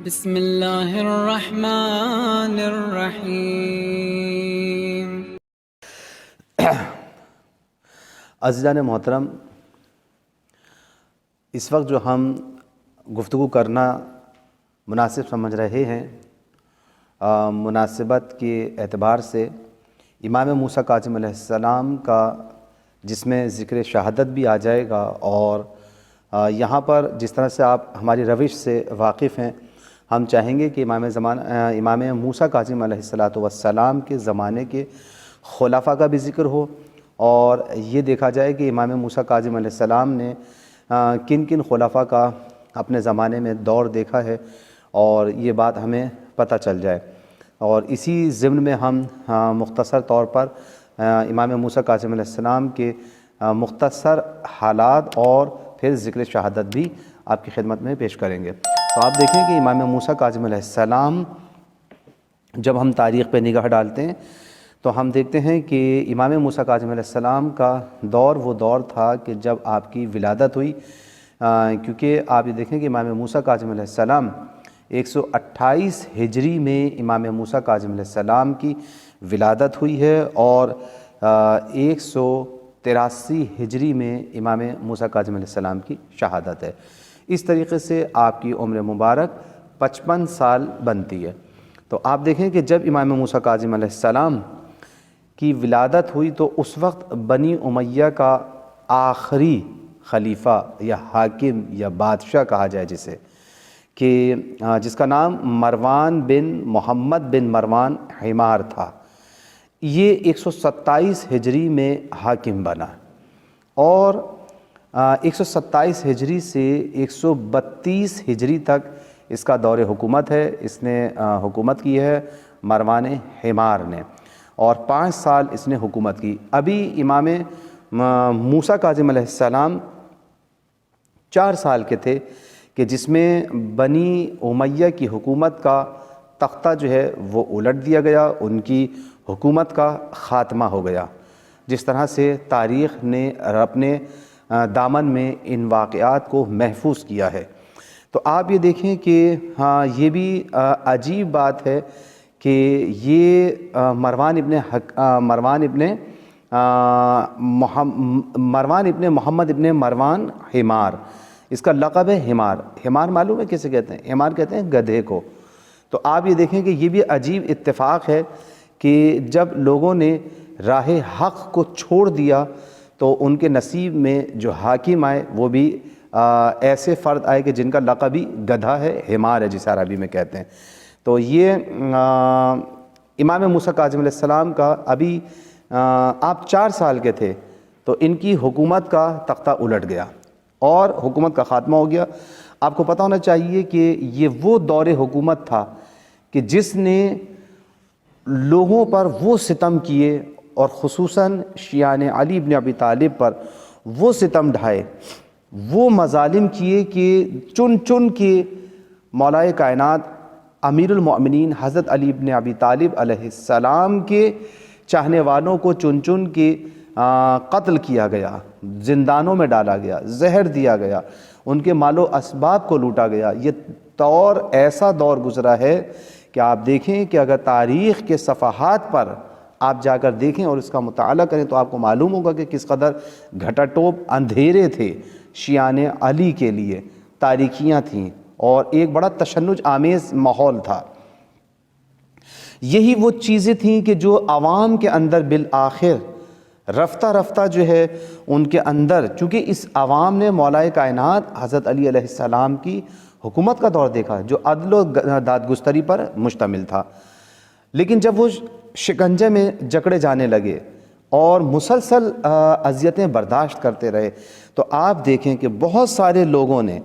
بسم اللہ الرحمن الرحیم۔ عزیزان محترم، اس وقت جو ہم گفتگو کرنا مناسب سمجھ رہے ہیں، مناسبت کے اعتبار سے امام موسیٰ کاظم علیہ السلام کا جس میں ذکر شہادت بھی آ جائے گا، اور یہاں پر جس طرح سے آپ ہماری روش سے واقف ہیں، ہم چاہیں گے کہ امام موسیٰ کاظم علیہ السلام کے زمانے کے خلفاء کا بھی ذکر ہو، اور یہ دیکھا جائے کہ امام موسیٰ کاظم علیہ السلام نے کن کن خلفاء کا اپنے زمانے میں دور دیکھا ہے، اور یہ بات ہمیں پتہ چل جائے۔ اور اسی ضمن میں ہم مختصر طور پر امام موسیٰ کاظم علیہ السلام کے مختصر حالات اور پھر ذکر شہادت بھی آپ کی خدمت میں پیش کریں گے۔ تو آپ دیکھیں کہ امام موسیٰ کاظم علیہ السلام، جب ہم تاریخ پہ نگاہ ڈالتے ہیں تو ہم دیکھتے ہیں کہ امام موسیٰ کاظم علیہ السلام کا دور وہ دور تھا کہ جب آپ کی ولادت ہوئی، کیونکہ آپ یہ دیکھیں کہ امام موسیٰ کاظم علیہ السلام 128 ہجری میں امام موسیٰ کاظم علیہ السلام کی ولادت ہوئی ہے، اور 183 ہجری میں امام موسیٰ کاظم علیہ السلام کی شہادت ہے۔ اس طریقے سے آپ کی عمر مبارک 55 سال بنتی ہے۔ تو آپ دیکھیں کہ جب امام موسیٰ کاظم علیہ السلام کی ولادت ہوئی تو اس وقت بنی امیہ کا آخری خلیفہ یا حاکم یا بادشاہ کہا جائے جسے، کہ جس کا نام مروان بن محمد بن مروان حمار تھا، یہ 127 ہجری میں حاکم بنا، اور 127 ہجری سے 132 ہجری تک اس کا دور حکومت ہے۔ اس نے حکومت کی ہے مروان حمار نے، اور 5 سال اس نے حکومت کی۔ ابھی امام موسیٰ کاظم علیہ السلام 4 سال کے تھے کہ جس میں بنی امیہ کی حکومت کا تختہ جو ہے وہ الٹ دیا گیا، ان کی حکومت کا خاتمہ ہو گیا، جس طرح سے تاریخ نے اپنے دامن میں ان واقعات کو محفوظ کیا ہے۔ تو آپ یہ دیکھیں کہ ہاں، یہ بھی عجیب بات ہے کہ یہ مروان ابن محمد ابن مروان حمار، اس کا لقب ہے حمار۔ حمار معلوم ہے کیسے کہتے ہیں؟ حمار کہتے ہیں گدھے کو۔ تو آپ یہ دیکھیں کہ یہ بھی عجیب اتفاق ہے کہ جب لوگوں نے راہ حق کو چھوڑ دیا تو ان کے نصیب میں جو حاکم آئے وہ بھی ایسے فرد آئے کہ جن کا لقب ہی گدھا ہے، حمار ہے جسے عربی میں کہتے ہیں۔ تو یہ امام موسیٰ کاظم علیہ السلام کا ابھی آپ 4 سال کے تھے تو ان کی حکومت کا تختہ الٹ گیا اور حکومت کا خاتمہ ہو گیا۔ آپ کو پتہ ہونا چاہیے کہ یہ وہ دور حکومت تھا کہ جس نے لوگوں پر وہ ستم کیے، اور خصوصاً شیعان علی بن ابی طالب پر وہ ستم ڈھائے، وہ مظالم کیے کہ چن چن کے مولا کائنات امیر المؤمنین حضرت علی بن ابی طالب علیہ السلام کے چاہنے والوں کو چن چن کے قتل کیا گیا، زندانوں میں ڈالا گیا، زہر دیا گیا، ان کے مال و اسباب کو لوٹا گیا۔ یہ دور ایسا دور گزرا ہے کہ آپ دیکھیں کہ اگر تاریخ کے صفحات پر آپ جا کر دیکھیں اور اس کا مطالعہ کریں تو آپ کو معلوم ہوگا کہ کس قدر گھٹا ٹوپ اندھیرے تھے شیعان علی کے لیے، تاریکیاں تھیں، اور ایک بڑا تشنج آمیز ماحول تھا۔ یہی وہ چیزیں تھیں کہ جو عوام کے اندر بالآخر رفتہ رفتہ جو ہے ان کے اندر، چونکہ اس عوام نے مولا کائنات حضرت علی علیہ السلام کی حکومت کا دور دیکھا جو عدل و دادگستری پر مشتمل تھا، لیکن جب وہ شکنجے میں جکڑے جانے لگے اور مسلسل اذیتیں برداشت کرتے رہے تو آپ دیکھیں کہ بہت سارے لوگوں نے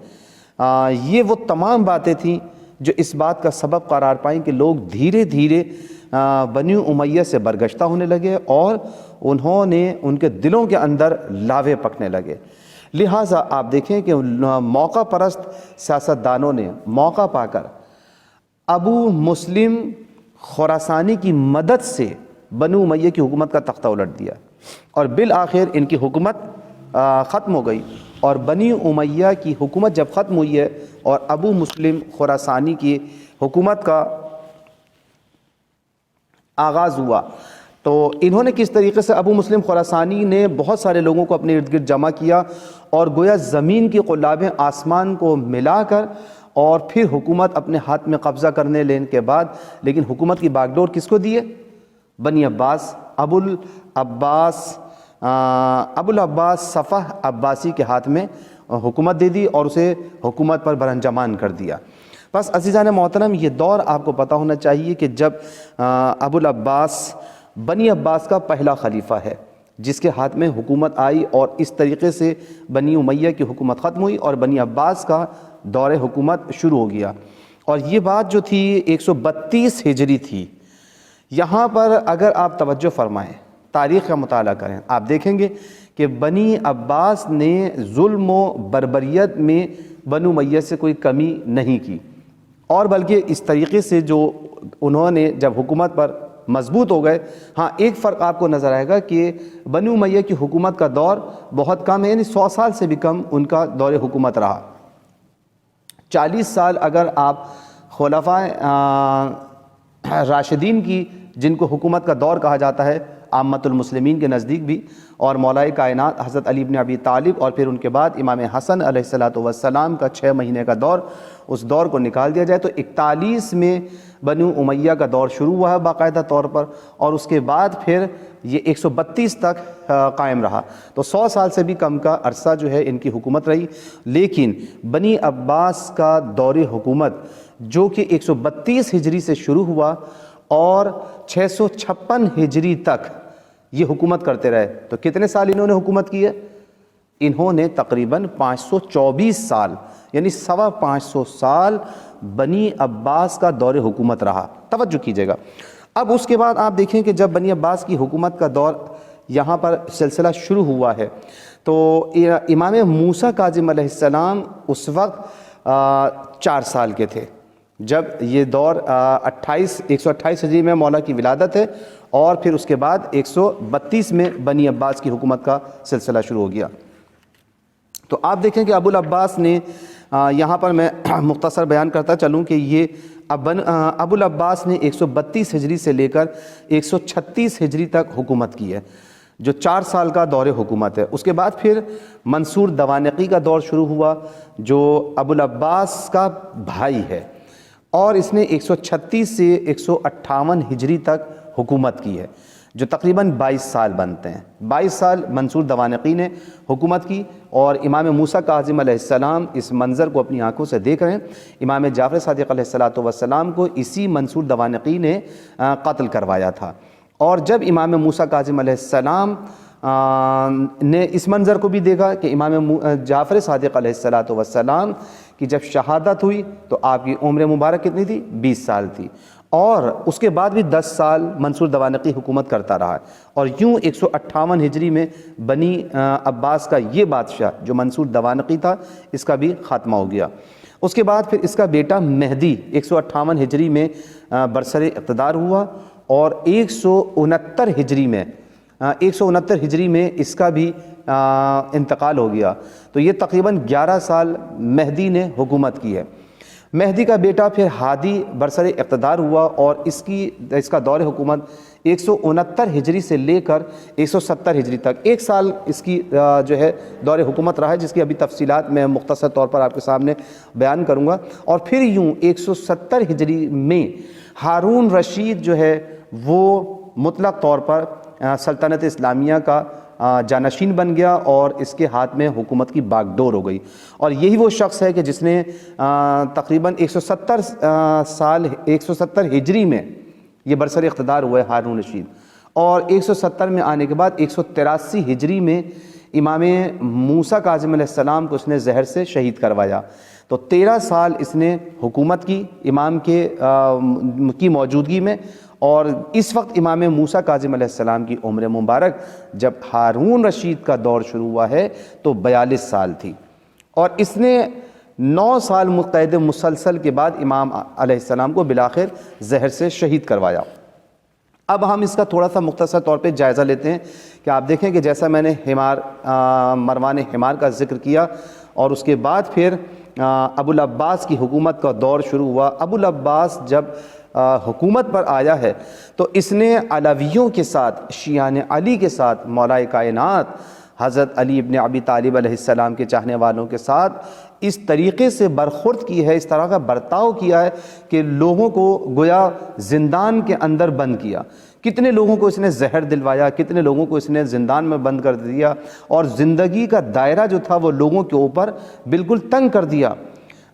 یہ وہ تمام باتیں تھیں جو اس بات کا سبب قرار پائیں کہ لوگ دھیرے دھیرے بنی امیہ سے برگشتہ ہونے لگے اور انہوں نے ان کے دلوں کے اندر لاوے پکنے لگے۔ لہٰذا آپ دیکھیں کہ موقع پرست سیاستدانوں نے موقع پا کر ابو مسلم خراسانی کی مدد سے بنو امیہ کی حکومت کا تختہ الٹ دیا، اور بالآخر ان کی حکومت ختم ہو گئی، اور بنی امیہ کی حکومت جب ختم ہوئی ہے اور ابو مسلم خراسانی کی حکومت کا آغاز ہوا، تو انہوں نے کس طریقے سے ابو مسلم خراسانی نے بہت سارے لوگوں کو اپنے ارد گرد جمع کیا اور گویا زمین کی قلابیں آسمان کو ملا کر اور پھر حکومت اپنے ہاتھ میں قبضہ کرنے لینے کے بعد، لیکن حکومت کی باغ ڈور کس کو دی ہے؟ بنی عباس، ابو العباس صفح عباسی کے ہاتھ میں حکومت دے دی اور اسے حکومت پر برانجمان کر دیا۔ بس عزیزان محترم، یہ دور آپ کو پتہ ہونا چاہیے کہ جب ابو العباس بنی عباس کا پہلا خلیفہ ہے جس کے ہاتھ میں حکومت آئی، اور اس طریقے سے بنی امیہ کی حکومت ختم ہوئی اور بنی عباس کا دور حکومت شروع ہو گیا۔ اور یہ بات جو تھی 132 ہجری تھی۔ یہاں پر اگر آپ توجہ فرمائیں، تاریخ کا مطالعہ کریں، آپ دیکھیں گے کہ بنی عباس نے ظلم و بربریت میں بنو امیہ سے کوئی کمی نہیں کی، اور بلکہ اس طریقے سے جو انہوں نے جب حکومت پر مضبوط ہو گئے، ہاں ایک فرق آپ کو نظر آئے گا کہ بنو امیہ کی حکومت کا دور بہت کم ہے، یعنی 100 سال سے بھی کم ان کا دور حکومت رہا۔ 40 سال اگر آپ خلفائے راشدین کی، جن کو حکومت کا دور کہا جاتا ہے عامت المسلمین کے نزدیک بھی، اور مولائے کائنات حضرت علی بن ابی طالب، اور پھر ان کے بعد امام حسن علیہ السلام کا 6 مہینے کا دور، اس دور کو نکال دیا جائے تو 41 میں بنو امیہ کا دور شروع ہوا ہے باقاعدہ طور پر، اور اس کے بعد پھر یہ 132 تک قائم رہا، تو 100 سال سے بھی کم کا عرصہ جو ہے ان کی حکومت رہی۔ لیکن بنی عباس کا دور حکومت جو کہ 132 ہجری سے شروع ہوا اور 656 ہجری تک یہ حکومت کرتے رہے، تو کتنے سال انہوں نے حکومت کی ہے؟ انہوں نے تقریباً 524 سال، یعنی 525 سال بنی عباس کا دور حکومت رہا۔ توجہ کیجئے گا۔ اب اس کے بعد آپ دیکھیں کہ جب بنی عباس کی حکومت کا دور یہاں پر سلسلہ شروع ہوا ہے، تو امام موسیٰ کاظم علیہ السلام اس وقت 4 سال کے تھے جب یہ دور 128 ہجری میں مولا کی ولادت ہے، اور پھر اس کے بعد 132 میں بنی عباس کی حکومت کا سلسلہ شروع ہو گیا۔ تو آپ دیکھیں کہ ابو العباس نے یہاں پر میں مختصر بیان کرتا چلوں کہ یہ ابو العباس نے 132 ہجری سے لے کر 136 ہجری تک حکومت کی ہے، جو 4 سال کا دور حکومت ہے۔ اس کے بعد پھر منصور دوانقی کا دور شروع ہوا جو ابو العباس کا بھائی ہے، اور اس نے 136 سے 158 ہجری تک حکومت کی ہے، جو تقریباً 22 سال بنتے ہیں۔ 22 سال منصور دوانقی نے حکومت کی، اور امام موسیٰ کاظم علیہ السلام اس منظر کو اپنی آنکھوں سے دیکھ رہے ہیں۔ امام جعفر صادق علیہ السلام کو اسی منصور دوانقی نے قتل کروایا تھا، اور جب امام موسیٰ کاظم علیہ السلام نے اس منظر کو بھی دیکھا کہ امام جعفر صادق علیہ السلام کی جب شہادت ہوئی تو آپ کی عمر مبارک کتنی تھی؟ 20 سال تھی، اور اس کے بعد بھی 10 سال منصور دوانقی حکومت کرتا رہا، اور یوں 158 ہجری میں بنی عباس کا یہ بادشاہ جو منصور دوانقی تھا اس کا بھی خاتمہ ہو گیا۔ اس کے بعد پھر اس کا بیٹا مہدی 158 ہجری میں برسر اقتدار ہوا، اور 169 ہجری میں اس کا بھی انتقال ہو گیا، تو یہ تقریباً 11 سال مہدی نے حکومت کی ہے۔ مہدی کا بیٹا پھر ہادی برسر اقتدار ہوا، اور اس کا دور حکومت 169 ہجری سے لے کر 170 ہجری تک 1 سال اس کی جو ہے دور حکومت رہا ہے، جس کی ابھی تفصیلات میں مختصر طور پر آپ کے سامنے بیان کروں گا۔ اور پھر یوں 170 ہجری میں ہارون رشید جو ہے وہ مطلق طور پر سلطنت اسلامیہ کا جانشین بن گیا، اور اس کے ہاتھ میں حکومت کی باغ ڈور ہو گئی، اور یہی وہ شخص ہے کہ جس نے تقریباً 170 ہجری میں یہ برسر اقتدار ہوا ہے ہارون رشید، اور 170 میں آنے کے بعد 183 ہجری میں امام موسیٰ کاظم علیہ السلام کو اس نے زہر سے شہید کروایا، تو 13 سال اس نے حکومت کی امام کی موجودگی میں۔ اور اس وقت امام موسیٰ کاظم علیہ السلام کی عمر مبارک جب ہارون رشید کا دور شروع ہوا ہے تو 42 سال تھی، اور اس نے 9 سال متعدد مسلسل کے بعد امام علیہ السلام کو بالآخر زہر سے شہید کروایا۔ اب ہم اس کا تھوڑا سا مختصر طور پہ جائزہ لیتے ہیں کہ آپ دیکھیں کہ جیسا میں نے مروان حمار کا ذکر کیا، اور اس کے بعد پھر ابو العباس کی حکومت کا دور شروع ہوا۔ ابو العباس جب حکومت پر آیا ہے تو اس نے علویوں کے ساتھ، شیعان علی کے ساتھ، مولا کائنات حضرت علی ابن ابی طالب علیہ السلام کے چاہنے والوں کے ساتھ اس طریقے سے برخورد کی ہے، اس طرح کا برتاؤ کیا ہے کہ لوگوں کو گویا زندان کے اندر بند کیا۔ کتنے لوگوں کو اس نے زہر دلوایا، کتنے لوگوں کو اس نے زندان میں بند کر دیا، اور زندگی کا دائرہ جو تھا وہ لوگوں کے اوپر بالکل تنگ کر دیا۔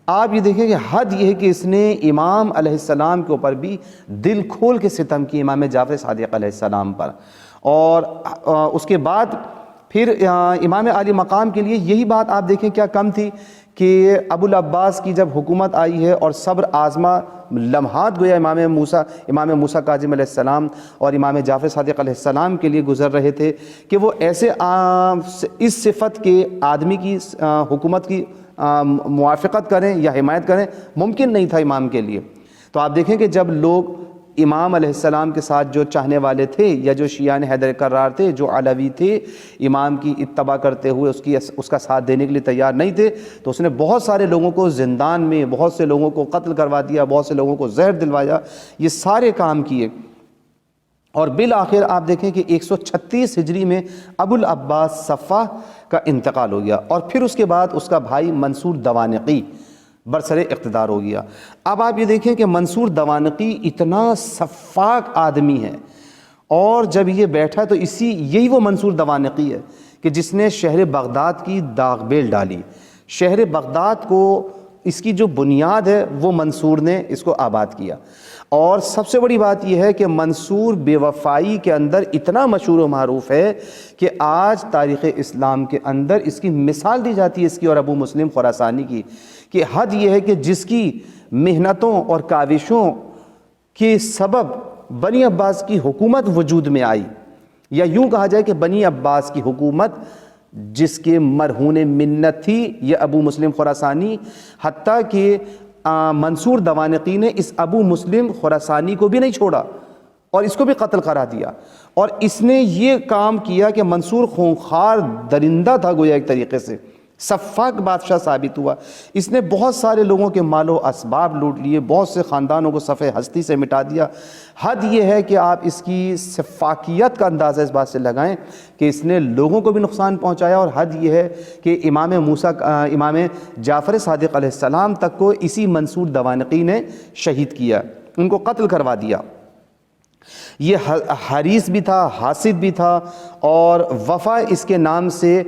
آپ یہ دیکھیں کہ حد یہ ہے کہ اس نے امام علیہ السلام کے اوپر بھی دل کھول کے ستم کی، امام جعفر صادق علیہ السلام پر، اور اس کے بعد پھر امام عالی مقام کے لیے یہی بات آپ دیکھیں کیا کم تھی کہ ابو العباس کی جب حکومت آئی ہے اور صبر آزما لمحات گویا امام موسیٰ کاظم علیہ السلام اور امام جعفر صادق علیہ السلام کے لیے گزر رہے تھے کہ وہ ایسے اس صفت کے آدمی کی حکومت کی موافقت کریں یا حمایت کریں، ممکن نہیں تھا امام کے لیے۔ تو آپ دیکھیں کہ جب لوگ امام علیہ السلام کے ساتھ جو چاہنے والے تھے یا جو شیعان حیدر کرار تھے، جو علوی تھے، امام کی اتباع کرتے ہوئے اس کا ساتھ دینے کے لیے تیار نہیں تھے، تو اس نے بہت سارے لوگوں کو زندان میں، بہت سے لوگوں کو قتل کروا دیا، بہت سے لوگوں کو زہر دلوایا، یہ سارے کام کیے۔ اور بالآخر آپ دیکھیں کہ 136 ہجری میں ابو العباس صفاح کا انتقال ہو گیا، اور پھر اس کے بعد اس کا بھائی منصور دوانقی برسر اقتدار ہو گیا۔ اب آپ یہ دیکھیں کہ منصور دوانقی اتنا سفاک آدمی ہے، اور جب یہ بیٹھا تو یہی وہ منصور دوانقی ہے کہ جس نے شہر بغداد کی داغ بیل ڈالی۔ شہر بغداد کو اس کی جو بنیاد ہے وہ منصور نے اس کو آباد کیا، اور سب سے بڑی بات یہ ہے کہ منصور بے وفائی کے اندر اتنا مشہور و معروف ہے کہ آج تاریخ اسلام کے اندر اس کی مثال دی جاتی ہے، اس کی اور ابو مسلم خراسانی کی، کہ حد یہ ہے کہ جس کی محنتوں اور کاوشوں کے سبب بنی عباس کی حکومت وجود میں آئی، یا یوں کہا جائے کہ بنی عباس کی حکومت جس کے مرہون منت تھی یہ ابو مسلم خراسانی، حتیٰ کہ منصور دوانقی نے اس ابو مسلم خراسانی کو بھی نہیں چھوڑا اور اس کو بھی قتل کرا دیا، اور اس نے یہ کام کیا کہ منصور خونخوار درندہ تھا گویا ایک طریقے سے، سفاک بادشاہ ثابت ہوا۔ اس نے بہت سارے لوگوں کے مال و اسباب لوٹ لیے، بہت سے خاندانوں کو صفحہ ہستی سے مٹا دیا۔ حد یہ ہے کہ آپ اس کی سفاکیت کا اندازہ اس بات سے لگائیں کہ اس نے لوگوں کو بھی نقصان پہنچایا، اور حد یہ ہے کہ امام جعفر صادق علیہ السلام تک کو اسی منصور دوانقی نے شہید کیا، ان کو قتل کروا دیا۔ یہ حریص بھی تھا، حاسد بھی تھا، اور وفا اس کے نام سے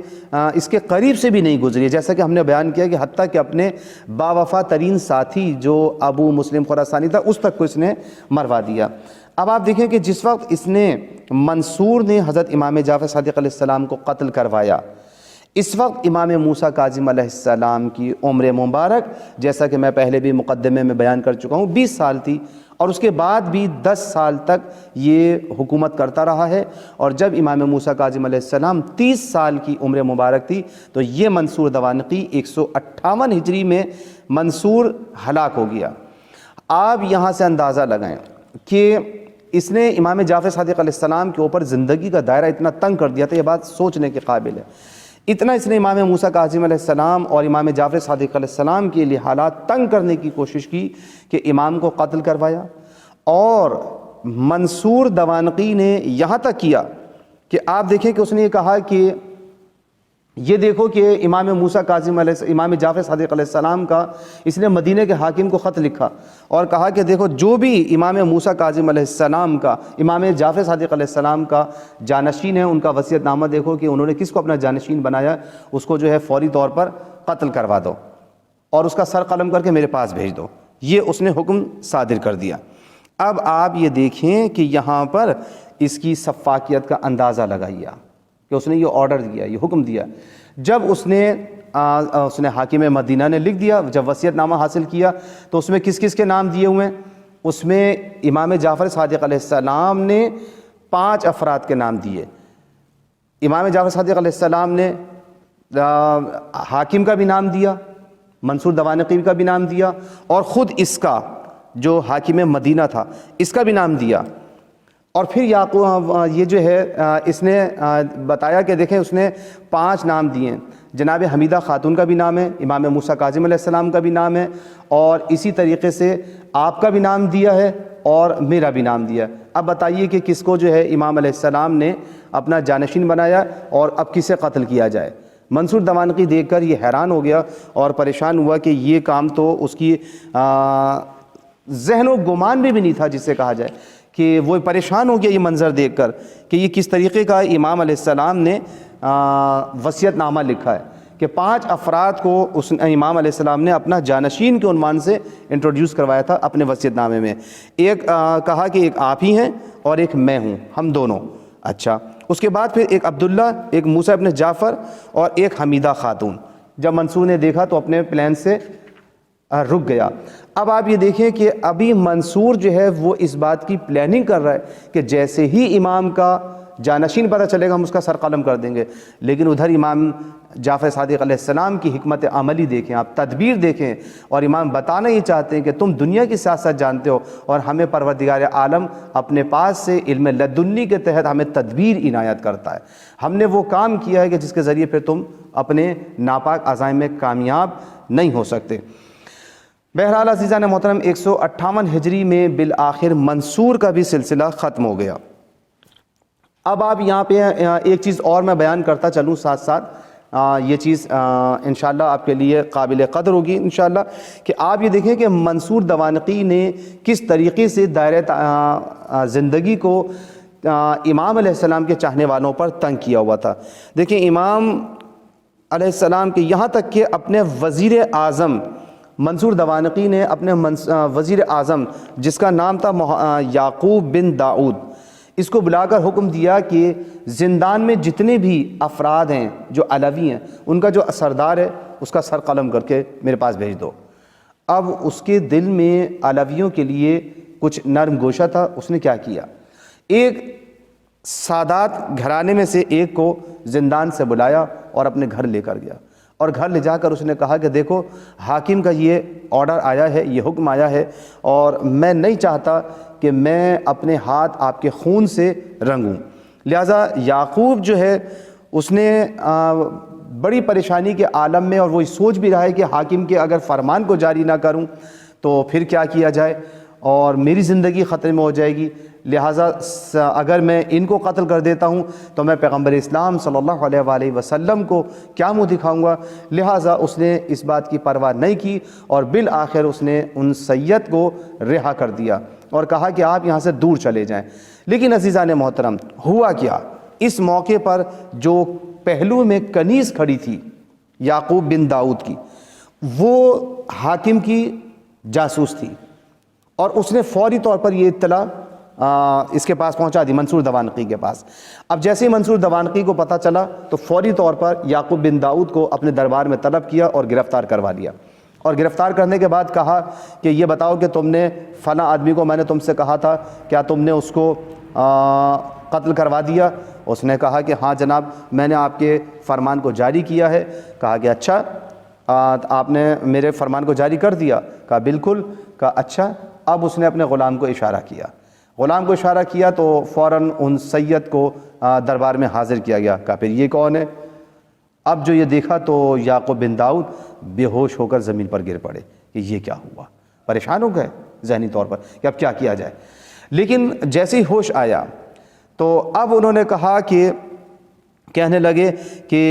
اس کے قریب سے بھی نہیں گزری، جیسا کہ ہم نے بیان کیا کہ حتیٰ کہ اپنے باوفا ترین ساتھی جو ابو مسلم خراسانی تھا اس تک کو اس نے مروا دیا۔ اب آپ دیکھیں کہ جس وقت اس نے منصور نے حضرت امام جعفر صادق علیہ السلام کو قتل کروایا، اس وقت امام موسیٰ کاظم علیہ السلام کی عمر مبارک، جیسا کہ میں پہلے بھی مقدمے میں بیان کر چکا ہوں، 20 سال تھی، اور اس کے بعد بھی 10 سال تک یہ حکومت کرتا رہا ہے۔ اور جب امام موسیٰ کاظم علیہ السلام 30 سال کی عمر مبارک تھی تو یہ منصور دوانقی 158 ہجری میں منصور ہلاک ہو گیا۔ آپ یہاں سے اندازہ لگائیں کہ اس نے امام جعفر صادق علیہ السلام کے اوپر زندگی کا دائرہ اتنا تنگ کر دیا تھا، یہ بات سوچنے کے قابل ہے۔ اتنا اس نے امام موسیٰ کاظم علیہ السلام اور امام جعفر صادق علیہ السلام کے لیے حالات تنگ کرنے کی کوشش کی کہ امام کو قتل کروایا، اور منصور دوانقی نے یہاں تک کیا کہ آپ دیکھیں کہ اس نے یہ کہا کہ یہ دیکھو کہ امام جعفر صادق علیہ السلام کا اس نے مدینہ کے حاکم کو خط لکھا اور کہا کہ دیکھو جو بھی امام موسیٰ کاظم علیہ السلام کا، امام جعفر صادق علیہ السلام کا جانشین ہے، ان کا وصیت نامہ دیکھو کہ انہوں نے کس کو اپنا جانشین بنایا، اس کو جو ہے فوری طور پر قتل کروا دو اور اس کا سر قلم کر کے میرے پاس بھیج دو۔ یہ اس نے حکم صادر کر دیا۔ اب آپ یہ دیکھیں کہ یہاں پر اس کی سفاکیت کا اندازہ لگائیے کہ اس نے یہ آرڈر دیا، یہ حکم دیا۔ جب اس نے حاکم مدینہ نے لکھ دیا، جب وصیت نامہ حاصل کیا تو اس میں کس کس کے نام دیے ہوئے ہیں؟ اس میں امام جعفر صادق علیہ السلام نے 5 افراد کے نام دیے۔ امام جعفر صادق علیہ السلام نے حاکم کا بھی نام دیا، منصور دوانقی کا بھی نام دیا، اور خود اس کا جو حاکم مدینہ تھا اس کا بھی نام دیا، اور پھر یعقوب یہ جو ہے اس نے بتایا کہ دیکھیں اس نے 5 نام دیے ہیں. جناب حمیدہ خاتون کا بھی نام ہے, امام موسیٰ کاظم علیہ السلام کا بھی نام ہے, اور اسی طریقے سے آپ کا بھی نام دیا ہے اور میرا بھی نام دیا ہے. اب بتائیے کہ کس کو جو ہے امام علیہ السلام نے اپنا جانشین بنایا اور اب کسے قتل کیا جائے. منصور دوانقی دیکھ کر یہ حیران ہو گیا اور پریشان ہوا کہ یہ کام تو اس کی ذہن و گمان میں بھی نہیں تھا جسے کہا جائے, کہ وہ پریشان ہو گیا یہ منظر دیکھ کر کہ یہ کس طریقے کا امام علیہ السلام نے وصیت نامہ لکھا ہے کہ 5 افراد کو اس امام علیہ السلام نے اپنا جانشین کے عنوان سے انٹروڈیوس کروایا تھا اپنے وصیت نامے میں. ایک کہا کہ ایک آپ ہی ہیں اور ایک میں ہوں, ہم دونوں. اچھا, اس کے بعد پھر ایک عبداللہ, ایک موسیٰ ابن جعفر اور ایک حمیدہ خاتون. جب منصور نے دیکھا تو اپنے پلان سے رک گیا. اب آپ یہ دیکھیں کہ ابھی منصور جو ہے وہ اس بات کی پلاننگ کر رہا ہے کہ جیسے ہی امام کا جانشین پتہ چلے گا ہم اس کا سر قلم کر دیں گے. لیکن ادھر امام جعفر صادق علیہ السلام کی حکمت عملی دیکھیں, آپ تدبیر دیکھیں, اور امام بتانا ہی چاہتے ہیں کہ تم دنیا کی سیاست جانتے ہو اور ہمیں پروردگار عالم اپنے پاس سے علم لدنی کے تحت ہمیں تدبیر عنایت کرتا ہے. ہم نے وہ کام کیا ہے کہ جس کے ذریعے پھر تم اپنے ناپاک عزائم میں کامیاب نہیں ہو سکتے. بہرحال عزیزان محترم 158 ہجری میں بالآخر منصور کا بھی سلسلہ ختم ہو گیا. اب آپ یہاں پہ ایک چیز اور میں بیان کرتا چلوں ساتھ ساتھ, یہ چیز انشاءاللہ آپ کے لیے قابل قدر ہوگی انشاءاللہ, کہ آپ یہ دیکھیں کہ منصور دوانقی نے کس طریقے سے دائرہ زندگی کو امام علیہ السلام کے چاہنے والوں پر تنگ کیا ہوا تھا. دیکھیں امام علیہ السلام کے یہاں تک کہ اپنے وزیر اعظم منصور دوانقی نے اپنے وزیر اعظم جس کا نام تھا یعقوب بن داؤد, اس کو بلا کر حکم دیا کہ زندان میں جتنے بھی افراد ہیں جو علوی ہیں ان کا جو سردار ہے اس کا سر قلم کر کے میرے پاس بھیج دو. اب اس کے دل میں علویوں کے لیے کچھ نرم گوشہ تھا. اس نے کیا کیا, ایک سادات گھرانے میں سے ایک کو زندان سے بلایا اور اپنے گھر لے کر گیا, اور گھر لے جا کر اس نے کہا کہ دیکھو حاکم کا یہ آرڈر آیا ہے, یہ حکم آیا ہے, اور میں نہیں چاہتا کہ میں اپنے ہاتھ آپ کے خون سے رنگوں. لہٰذا یعقوب جو ہے اس نے بڑی پریشانی کے عالم میں, اور وہ سوچ بھی رہا ہے کہ حاکم کے اگر فرمان کو جاری نہ کروں تو پھر کیا کیا جائے اور میری زندگی خطرے میں ہو جائے گی. لہٰذا اگر میں ان کو قتل کر دیتا ہوں تو میں پیغمبر اسلام صلی اللہ علیہ وآلہ وسلم کو کیا منہ دکھاؤں گا. لہٰذا اس نے اس بات کی پرواہ نہیں کی اور بالآخر اس نے ان سید کو رہا کر دیا اور کہا کہ آپ یہاں سے دور چلے جائیں. لیکن عزیزان محترم ہوا کیا, اس موقع پر جو پہلو میں کنیز کھڑی تھی یعقوب بن داؤد کی, وہ حاکم کی جاسوس تھی, اور اس نے فوری طور پر یہ اطلاع اس کے پاس پہنچا دی, منصور دوانقی کے پاس. اب جیسے ہی منصور دوانقی کو پتہ چلا تو فوری طور پر یعقوب بن داؤد کو اپنے دربار میں طلب کیا اور گرفتار کروا لیا. اور گرفتار کرنے کے بعد کہا کہ یہ بتاؤ کہ تم نے فلاں آدمی کو, میں نے تم سے کہا تھا, کیا تم نے اس کو قتل کروا دیا؟ اس نے کہا کہ ہاں جناب میں نے آپ کے فرمان کو جاری کیا ہے. کہا کہ اچھا آپ نے میرے فرمان کو جاری کر دیا؟ کہا بالکل. کہا اچھا. اب اس نے اپنے غلام کو اشارہ کیا, غلام کو اشارہ کیا تو فوراً ان سید کو دربار میں حاضر کیا گیا. کہا پھر یہ کون ہے؟ اب جو یہ دیکھا تو یعقوب بن داؤد بے ہوش ہو کر زمین پر گر پڑے کہ یہ کیا ہوا. پریشان ہو گئے ذہنی طور پر کہ اب کیا کیا جائے. لیکن جیسے ہی ہوش آیا تو اب انہوں نے کہا کہ کہنے لگے کہ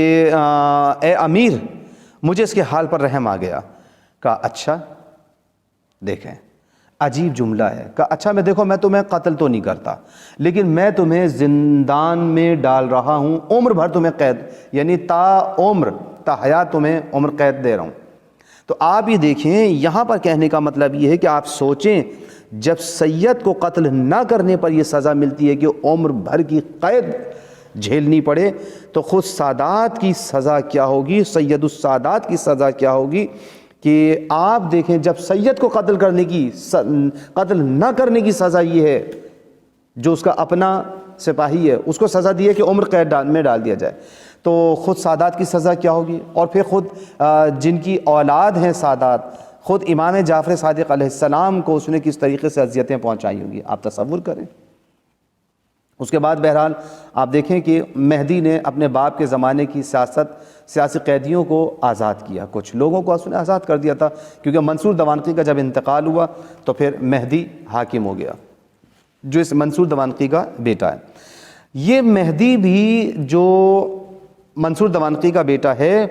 اے امیر مجھے اس کے حال پر رحم آ گیا. کہا اچھا دیکھیں عجیب جملہ ہے. کہا اچھا میں دیکھو میں تمہیں قتل تو نہیں کرتا لیکن میں تمہیں زندان میں ڈال رہا ہوں, عمر بھر تمہیں قید, یعنی تا عمر تا حیات تمہیں عمر قید دے رہا ہوں. تو آپ یہ دیکھیں یہاں پر کہنے کا مطلب یہ ہے کہ آپ سوچیں جب سید کو قتل نہ کرنے پر یہ سزا ملتی ہے کہ عمر بھر کی قید جھیلنی پڑے, تو خود سادات کی سزا کیا ہوگی, سید السادات کی سزا کیا ہوگی. کہ آپ دیکھیں جب سید کو قتل نہ کرنے کی سزا یہ ہے, جو اس کا اپنا سپاہی ہے اس کو سزا دی ہے کہ عمر قید میں ڈال دیا جائے, تو خود سادات کی سزا کیا ہوگی. اور پھر خود جن کی اولاد ہیں سادات, خود امام جعفر صادق علیہ السلام کو اس نے کس طریقے سے اذیتیں پہنچائی ہوں گی, آپ تصور کریں. اس کے بعد بہرحال آپ دیکھیں کہ مہدی نے اپنے باپ کے زمانے کی سیاسی قیدیوں کو آزاد کیا، کچھ لوگوں کو اس نے آزاد کر دیا تھا، کیونکہ منصور دوانقی کا جب انتقال ہوا تو پھر مہدی حاکم ہو گیا، جو اس منصور دوانقی کا بیٹا ہے۔ یہ مہدی بھی جو منصور دوانقی کا بیٹا ہے،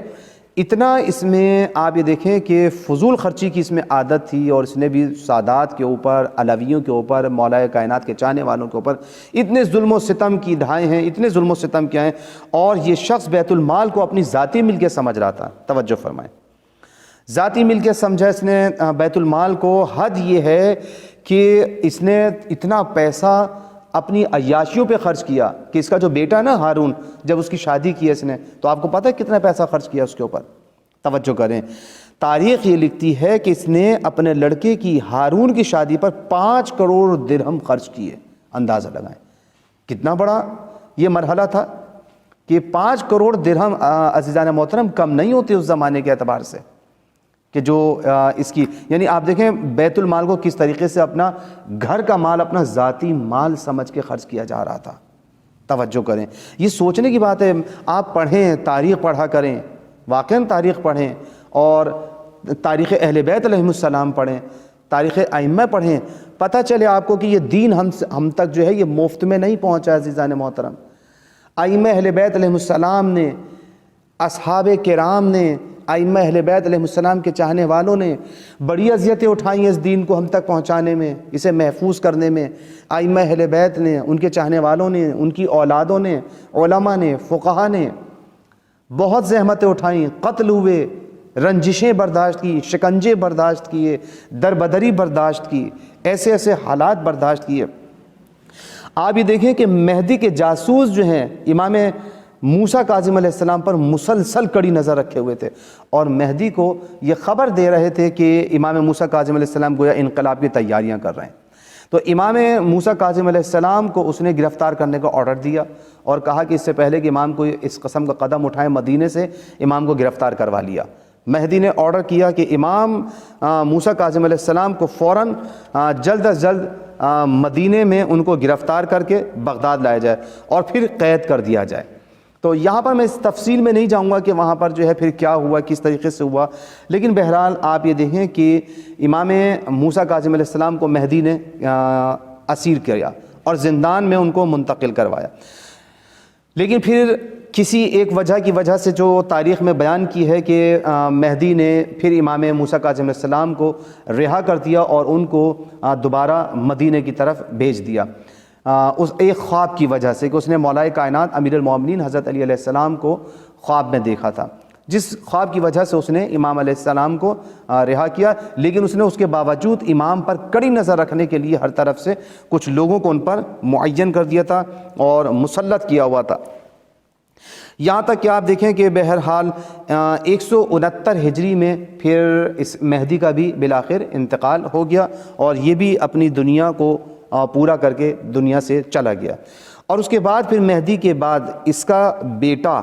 اتنا اس میں آپ یہ دیکھیں کہ فضول خرچی کی اس میں عادت تھی، اور اس نے بھی سادات کے اوپر، علویوں کے اوپر، مولا کائنات کے چاہنے والوں کے اوپر اتنے ظلم و ستم کی ڈھائے ہیں، اتنے ظلم و ستم کیا ہیں، اور یہ شخص بیت المال کو اپنی ذاتی ملکیت سمجھ رہا تھا۔ توجہ فرمائیں، ذاتی ملکیت سمجھا اس نے بیت المال کو۔ حد یہ ہے کہ اس نے اتنا پیسہ اپنی عیاشیوں پہ خرچ کیا کہ اس کا جو بیٹا ہے نا ہارون، جب اس کی شادی کی اس نے، تو آپ کو پتہ ہے کتنا پیسہ خرچ کیا اس کے اوپر؟ توجہ کریں، تاریخ یہ لکھتی ہے کہ اس نے اپنے لڑکے کی ہارون کی شادی پر 5 کروڑ درہم خرچ کیے۔ اندازہ لگائیں کتنا بڑا یہ مرحلہ تھا کہ 5 کروڑ درہم عزیزان محترم کم نہیں ہوتے اس زمانے کے اعتبار سے، کہ جو اس کی، یعنی آپ دیکھیں بیت المال کو کس طریقے سے اپنا گھر کا مال اپنا ذاتی مال سمجھ کے خرچ کیا جا رہا تھا۔ توجہ کریں، یہ سوچنے کی بات ہے۔ آپ پڑھیں، تاریخ پڑھا کریں، واقعاً تاریخ پڑھیں، اور تاریخ اہل بیت علیہم السلام پڑھیں، تاریخ ائمہ پڑھیں، پتہ چلے آپ کو کہ یہ دین ہم تک جو ہے یہ مفت میں نہیں پہنچا عزیزان محترم۔ ائمہ اہل بیت علیہم السلام نے، اصحاب کرام نے، ائمہ اہل بیت علیہ السلام کے چاہنے والوں نے بڑی اذیتیں اٹھائی ہیں اس دین کو ہم تک پہنچانے میں، اسے محفوظ کرنے میں۔ ائمہ اہل بیت نے، ان کے چاہنے والوں نے، ان کی اولادوں نے، علماء نے، فقہا نے بہت زحمتیں اٹھائیں، قتل ہوئے، رنجشیں برداشت کی، شکنجے برداشت کیے، دربدری برداشت کی، ایسے ایسے حالات برداشت کیے۔ آپ یہ دیکھیں کہ مہدی کے جاسوس جو ہیں امام موسیٰ کاظم علیہ السلام پر مسلسل کڑی نظر رکھے ہوئے تھے، اور مہدی کو یہ خبر دے رہے تھے کہ امام موسیٰ کاظم علیہ السلام گویا انقلاب کی تیاریاں کر رہے ہیں۔ تو امام موسیٰ کاظم علیہ السلام کو اس نے گرفتار کرنے کا آرڈر دیا، اور کہا کہ اس سے پہلے کہ امام کو اس قسم کا قدم اٹھائے مدینے سے امام کو گرفتار کروا لیا۔ مہدی نے آرڈر کیا کہ امام موسیٰ کاظم علیہ السلام کو فوراً جلد از جلد مدینے میں ان کو گرفتار کر کے بغداد لایا جائے اور پھر قید کر دیا جائے۔ تو یہاں پر میں اس تفصیل میں نہیں جاؤں گا کہ وہاں پر جو ہے پھر کیا ہوا، کس طریقے سے ہوا، لیکن بہرحال آپ یہ دیکھیں کہ امام موسیٰ کاظم علیہ السلام کو مہدی نے اسیر کیا اور زندان میں ان کو منتقل کروایا۔ لیکن پھر کسی ایک وجہ کی وجہ سے جو تاریخ میں بیان کی ہے کہ مہدی نے پھر امام موسیٰ کاظم علیہ السلام کو رہا کر دیا اور ان کو دوبارہ مدینے کی طرف بھیج دیا، اس ایک خواب کی وجہ سے کہ اس نے مولا کائنات امیر المومنین حضرت علی علیہ السلام کو خواب میں دیکھا تھا، جس خواب کی وجہ سے اس نے امام علیہ السلام کو رہا کیا۔ لیکن اس نے اس کے باوجود امام پر کڑی نظر رکھنے کے لیے ہر طرف سے کچھ لوگوں کو ان پر معین کر دیا تھا اور مسلط کیا ہوا تھا، یہاں تک کہ آپ دیکھیں کہ بہرحال 169 ہجری میں پھر اس مہدی کا بھی بالآخر انتقال ہو گیا، اور یہ بھی اپنی دنیا کو پورا کر کے دنیا سے چلا گیا۔ اور اس کے بعد پھر مہدی کے بعد اس کا بیٹا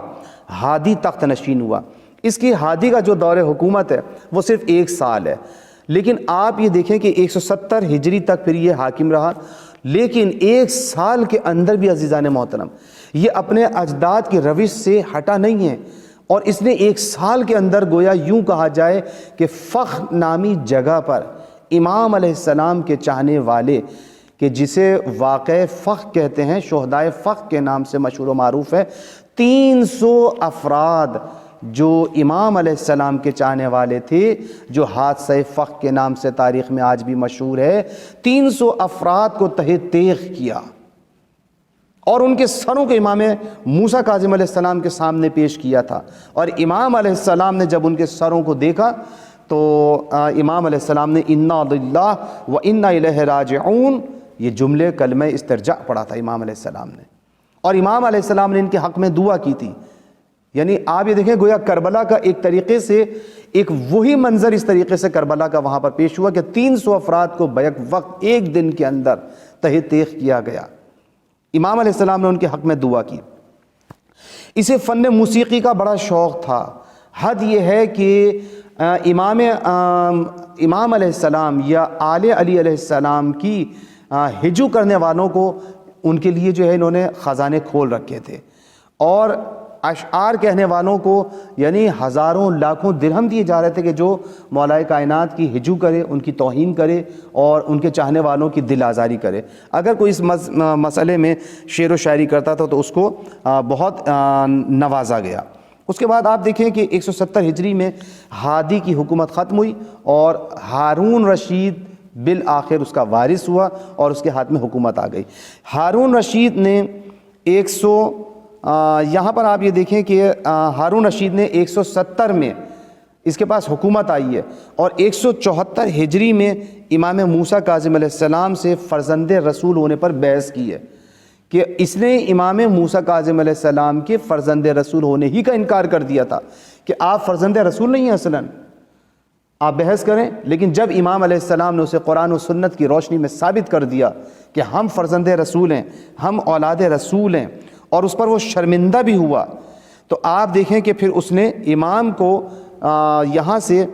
ہادی تخت نشین ہوا۔ اس کی ہادی کا جو دور حکومت ہے وہ صرف 1 سال ہے، لیکن آپ یہ دیکھیں کہ 170 ہجری تک پھر یہ حاکم رہا، لیکن 1 سال کے اندر بھی عزیزان محترم یہ اپنے اجداد کی روش سے ہٹا نہیں ہے، اور اس نے 1 سال کے اندر گویا یوں کہا جائے کہ فخ نامی جگہ پر امام علیہ السلام کے چاہنے والے، کہ جسے واقع فخ کہتے ہیں، شہدائے فخ کے نام سے مشہور و معروف ہے، 300 افراد جو امام علیہ السلام کے چاہنے والے تھے، جو حادثہ فخ کے نام سے تاریخ میں آج بھی مشہور ہے، 300 افراد کو تہہ تیغ کیا اور ان کے سروں کو امام موسیٰ کاظم علیہ السلام کے سامنے پیش کیا تھا۔ اور امام علیہ السلام نے جب ان کے سروں کو دیکھا تو امام علیہ السلام نے انا للہ و انا الیہ راجعون یہ جملے کلمہ استرجاع پڑھا تھا امام علیہ السلام نے، اور امام علیہ السلام نے ان کے حق میں دعا کی تھی۔ یعنی آپ یہ دیکھیں گویا کربلا کا ایک طریقے سے ایک وہی منظر اس طریقے سے کربلا کا وہاں پر پیش ہوا کہ 300 افراد کو بیک وقت 1 دن کے اندر تہہ تیغ کیا گیا۔ امام علیہ السلام نے ان کے حق میں دعا کی۔ اسے فن موسیقی کا بڑا شوق تھا، حد یہ ہے کہ امام علیہ السلام یا آل علی علیہ السلام کی ہجو کرنے والوں کو ان کے لیے جو ہے انہوں نے خزانے کھول رکھے تھے، اور اشعار کہنے والوں کو یعنی ہزاروں لاکھوں درہم دیے جا رہے تھے کہ جو مولائے کائنات کی ہجو کرے، ان کی توہین کرے اور ان کے چاہنے والوں کی دل آزاری کرے۔ اگر کوئی اس مسئلے میں شعر و شاعری کرتا تھا تو اس کو بہت نوازا گیا۔ اس کے بعد آپ دیکھیں کہ 170 ہجری میں ہادی کی حکومت ختم ہوئی اور ہارون رشید بالآخر اس کا وارث ہوا اور اس کے ہاتھ میں حکومت آ گئی۔ ہارون رشید نے یہاں پر آپ یہ دیکھیں کہ ہارون رشید نے 170 میں اس کے پاس حکومت آئی ہے، اور 174 ہجری میں امام موسیٰ کاظم علیہ السلام سے فرزند رسول ہونے پر بحث کی ہے کہ اس نے امام موسیٰ کاظم علیہ السلام کے فرزند رسول ہونے ہی کا انکار کر دیا تھا کہ آپ فرزند رسول نہیں ہیں، اصلاً آپ بحث کریں، لیکن جب امام علیہ السلام نے اسے قرآن و سنت کی روشنی میں ثابت کر دیا کہ ہم فرزند رسول ہیں، ہم اولاد رسول ہیں، اور اس پر وہ شرمندہ بھی ہوا، تو آپ دیکھیں کہ پھر اس نے امام کو یہاں سے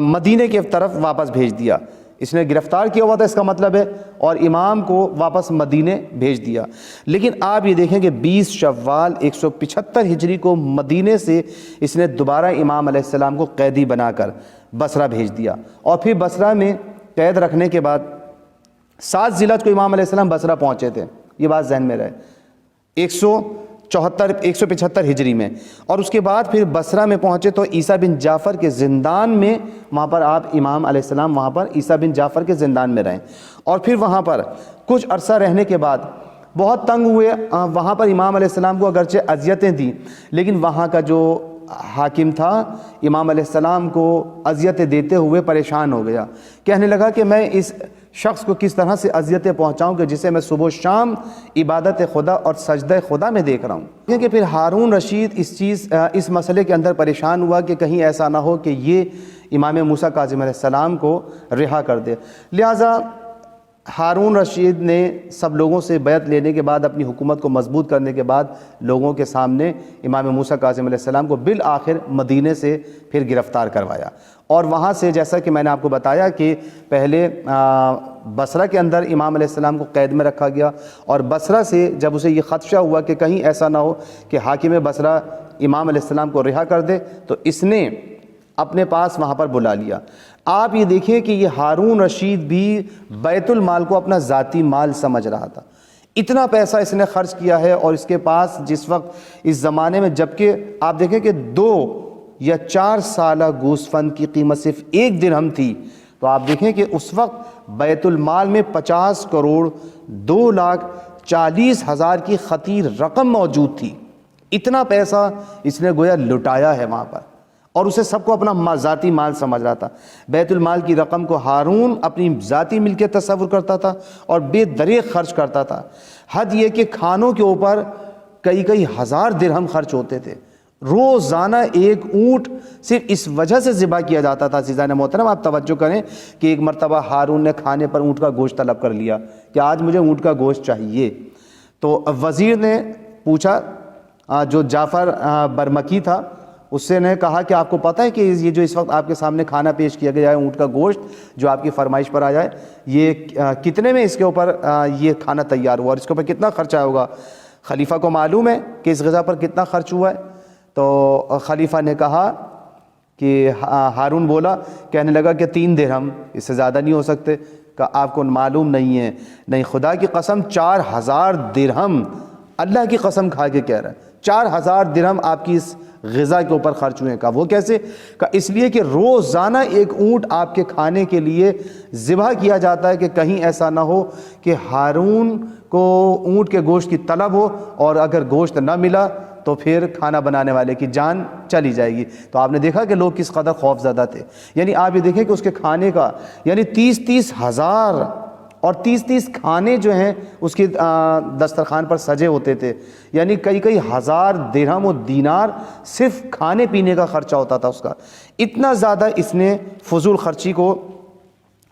مدینے کی طرف واپس بھیج دیا۔ اس نے گرفتار کیا ہوا تھا اس کا مطلب ہے، اور امام کو واپس مدینے بھیج دیا۔ لیکن آپ یہ دیکھیں کہ 20 شوال 175 ہجری کو مدینے سے اس نے دوبارہ امام علیہ السلام کو قیدی بنا کر بصرہ بھیج دیا، اور پھر بصرہ میں قید رکھنے کے بعد 7 ذی الحجہ کو امام علیہ السلام بصرہ پہنچے تھے، یہ بات ذہن میں رہے، 175 ہجری میں، اور اس کے بعد پھر بصرہ میں پہنچے تو عیسیٰ بن جعفر کے زندان میں، وہاں پر آپ امام علیہ السلام وہاں پر عیسیٰ بن جعفر کے زندان میں رہیں، اور پھر وہاں پر کچھ عرصہ رہنے کے بعد بہت تنگ ہوئے۔ وہاں پر امام علیہ السلام کو اگرچہ اذیتیں دیں، لیکن وہاں کا جو حاکم تھا امام علیہ السلام کو اذیتیں دیتے ہوئے پریشان ہو گیا، کہنے لگا کہ میں اس شخص کو کس طرح سے اذیتیں پہنچاؤں کہ جسے میں صبح و شام عبادت خدا اور سجدہ خدا میں دیکھ رہا ہوں۔ کیونکہ پھر ہارون رشید اس مسئلے کے اندر پریشان ہوا کہ کہیں ایسا نہ ہو کہ یہ امام موسیٰ کاظم علیہ السلام کو رہا کر دے، لہٰذا ہارون رشید نے سب لوگوں سے بیعت لینے کے بعد، اپنی حکومت کو مضبوط کرنے کے بعد، لوگوں کے سامنے امام موسیٰ کاظم علیہ السلام کو بالآخر مدینے سے پھر گرفتار کروایا، اور وہاں سے جیسا کہ میں نے آپ کو بتایا کہ پہلے بصرہ کے اندر امام علیہ السلام کو قید میں رکھا گیا، اور بصرہ سے جب اسے یہ خدشہ ہوا کہ کہیں ایسا نہ ہو کہ حاکم بصرہ امام علیہ السلام کو رہا کر دے، تو اس نے اپنے پاس وہاں پر بلا لیا۔ آپ یہ دیکھیں کہ یہ ہارون رشید بھی بیت المال کو اپنا ذاتی مال سمجھ رہا تھا، اتنا پیسہ اس نے خرچ کیا ہے، اور اس کے پاس جس وقت اس زمانے میں، جبکہ آپ دیکھیں کہ 2 یا 4 سالہ گوسفند کی قیمت صرف 1 درہم تھی، تو آپ دیکھیں کہ اس وقت بیت المال میں 50 کروڑ 2,40,000 کی خطیر رقم موجود تھی، اتنا پیسہ اس نے گویا لٹایا ہے وہاں پر، اور اسے سب کو اپنا ذاتی مال سمجھ رہا تھا۔ بیت المال کی رقم کو ہارون اپنی ذاتی ملکیت تصور کرتا تھا اور بے دریغ خرچ کرتا تھا، حد یہ کہ کھانوں کے اوپر کئی ہزار درہم خرچ ہوتے تھے، روزانہ ایک اونٹ صرف اس وجہ سے ذبح کیا جاتا تھا۔ عزیزان محترم آپ توجہ کریں کہ ایک مرتبہ ہارون نے کھانے پر اونٹ کا گوشت طلب کر لیا کہ آج مجھے اونٹ کا گوشت چاہیے، تو وزیر نے پوچھا، جو جعفر برمکی تھا، اس سے نے کہا کہ آپ کو پتہ ہے کہ یہ جو اس وقت آپ کے سامنے کھانا پیش کیا گیا ہے اونٹ کا گوشت جو آپ کی فرمائش پر آیا ہے، یہ کتنے میں اس کے اوپر یہ کھانا تیار ہوا اور اس کے اوپر کتنا خرچہ ہوگا؟ خلیفہ کو معلوم ہے کہ اس غذا پر کتنا خرچ ہوا ہے؟ تو خلیفہ نے کہا کہ ہارون بولا، کہنے لگا کہ 3 درہم، اس سے زیادہ نہیں ہو سکتے۔ کہ آپ کو معلوم نہیں ہے؟ نہیں، خدا کی قسم 4000 درہم، اللہ کی قسم کھا کے کہہ رہا ہے 4000 درہم آپ کی اس غذا کے اوپر خرچ ہوئے ہیں۔ کہا وہ کیسے؟ کہا اس لیے کہ روزانہ ایک اونٹ آپ کے کھانے کے لیے ذبح کیا جاتا ہے کہ کہیں ایسا نہ ہو کہ ہارون کو اونٹ کے گوشت کی طلب ہو اور اگر گوشت نہ ملا تو پھر کھانا بنانے والے کی جان چلی جائے گی۔ تو آپ نے دیکھا کہ لوگ کس قدر خوف زدہ تھے، یعنی آپ یہ دیکھیں کہ اس کے کھانے کا یعنی 30 ہزار اور 30 کھانے جو ہیں اس کی دسترخوان پر سجے ہوتے تھے، یعنی کئی ہزار درہم و دینار صرف کھانے پینے کا خرچہ ہوتا تھا اس کا۔ اتنا زیادہ اس نے فضول خرچی کو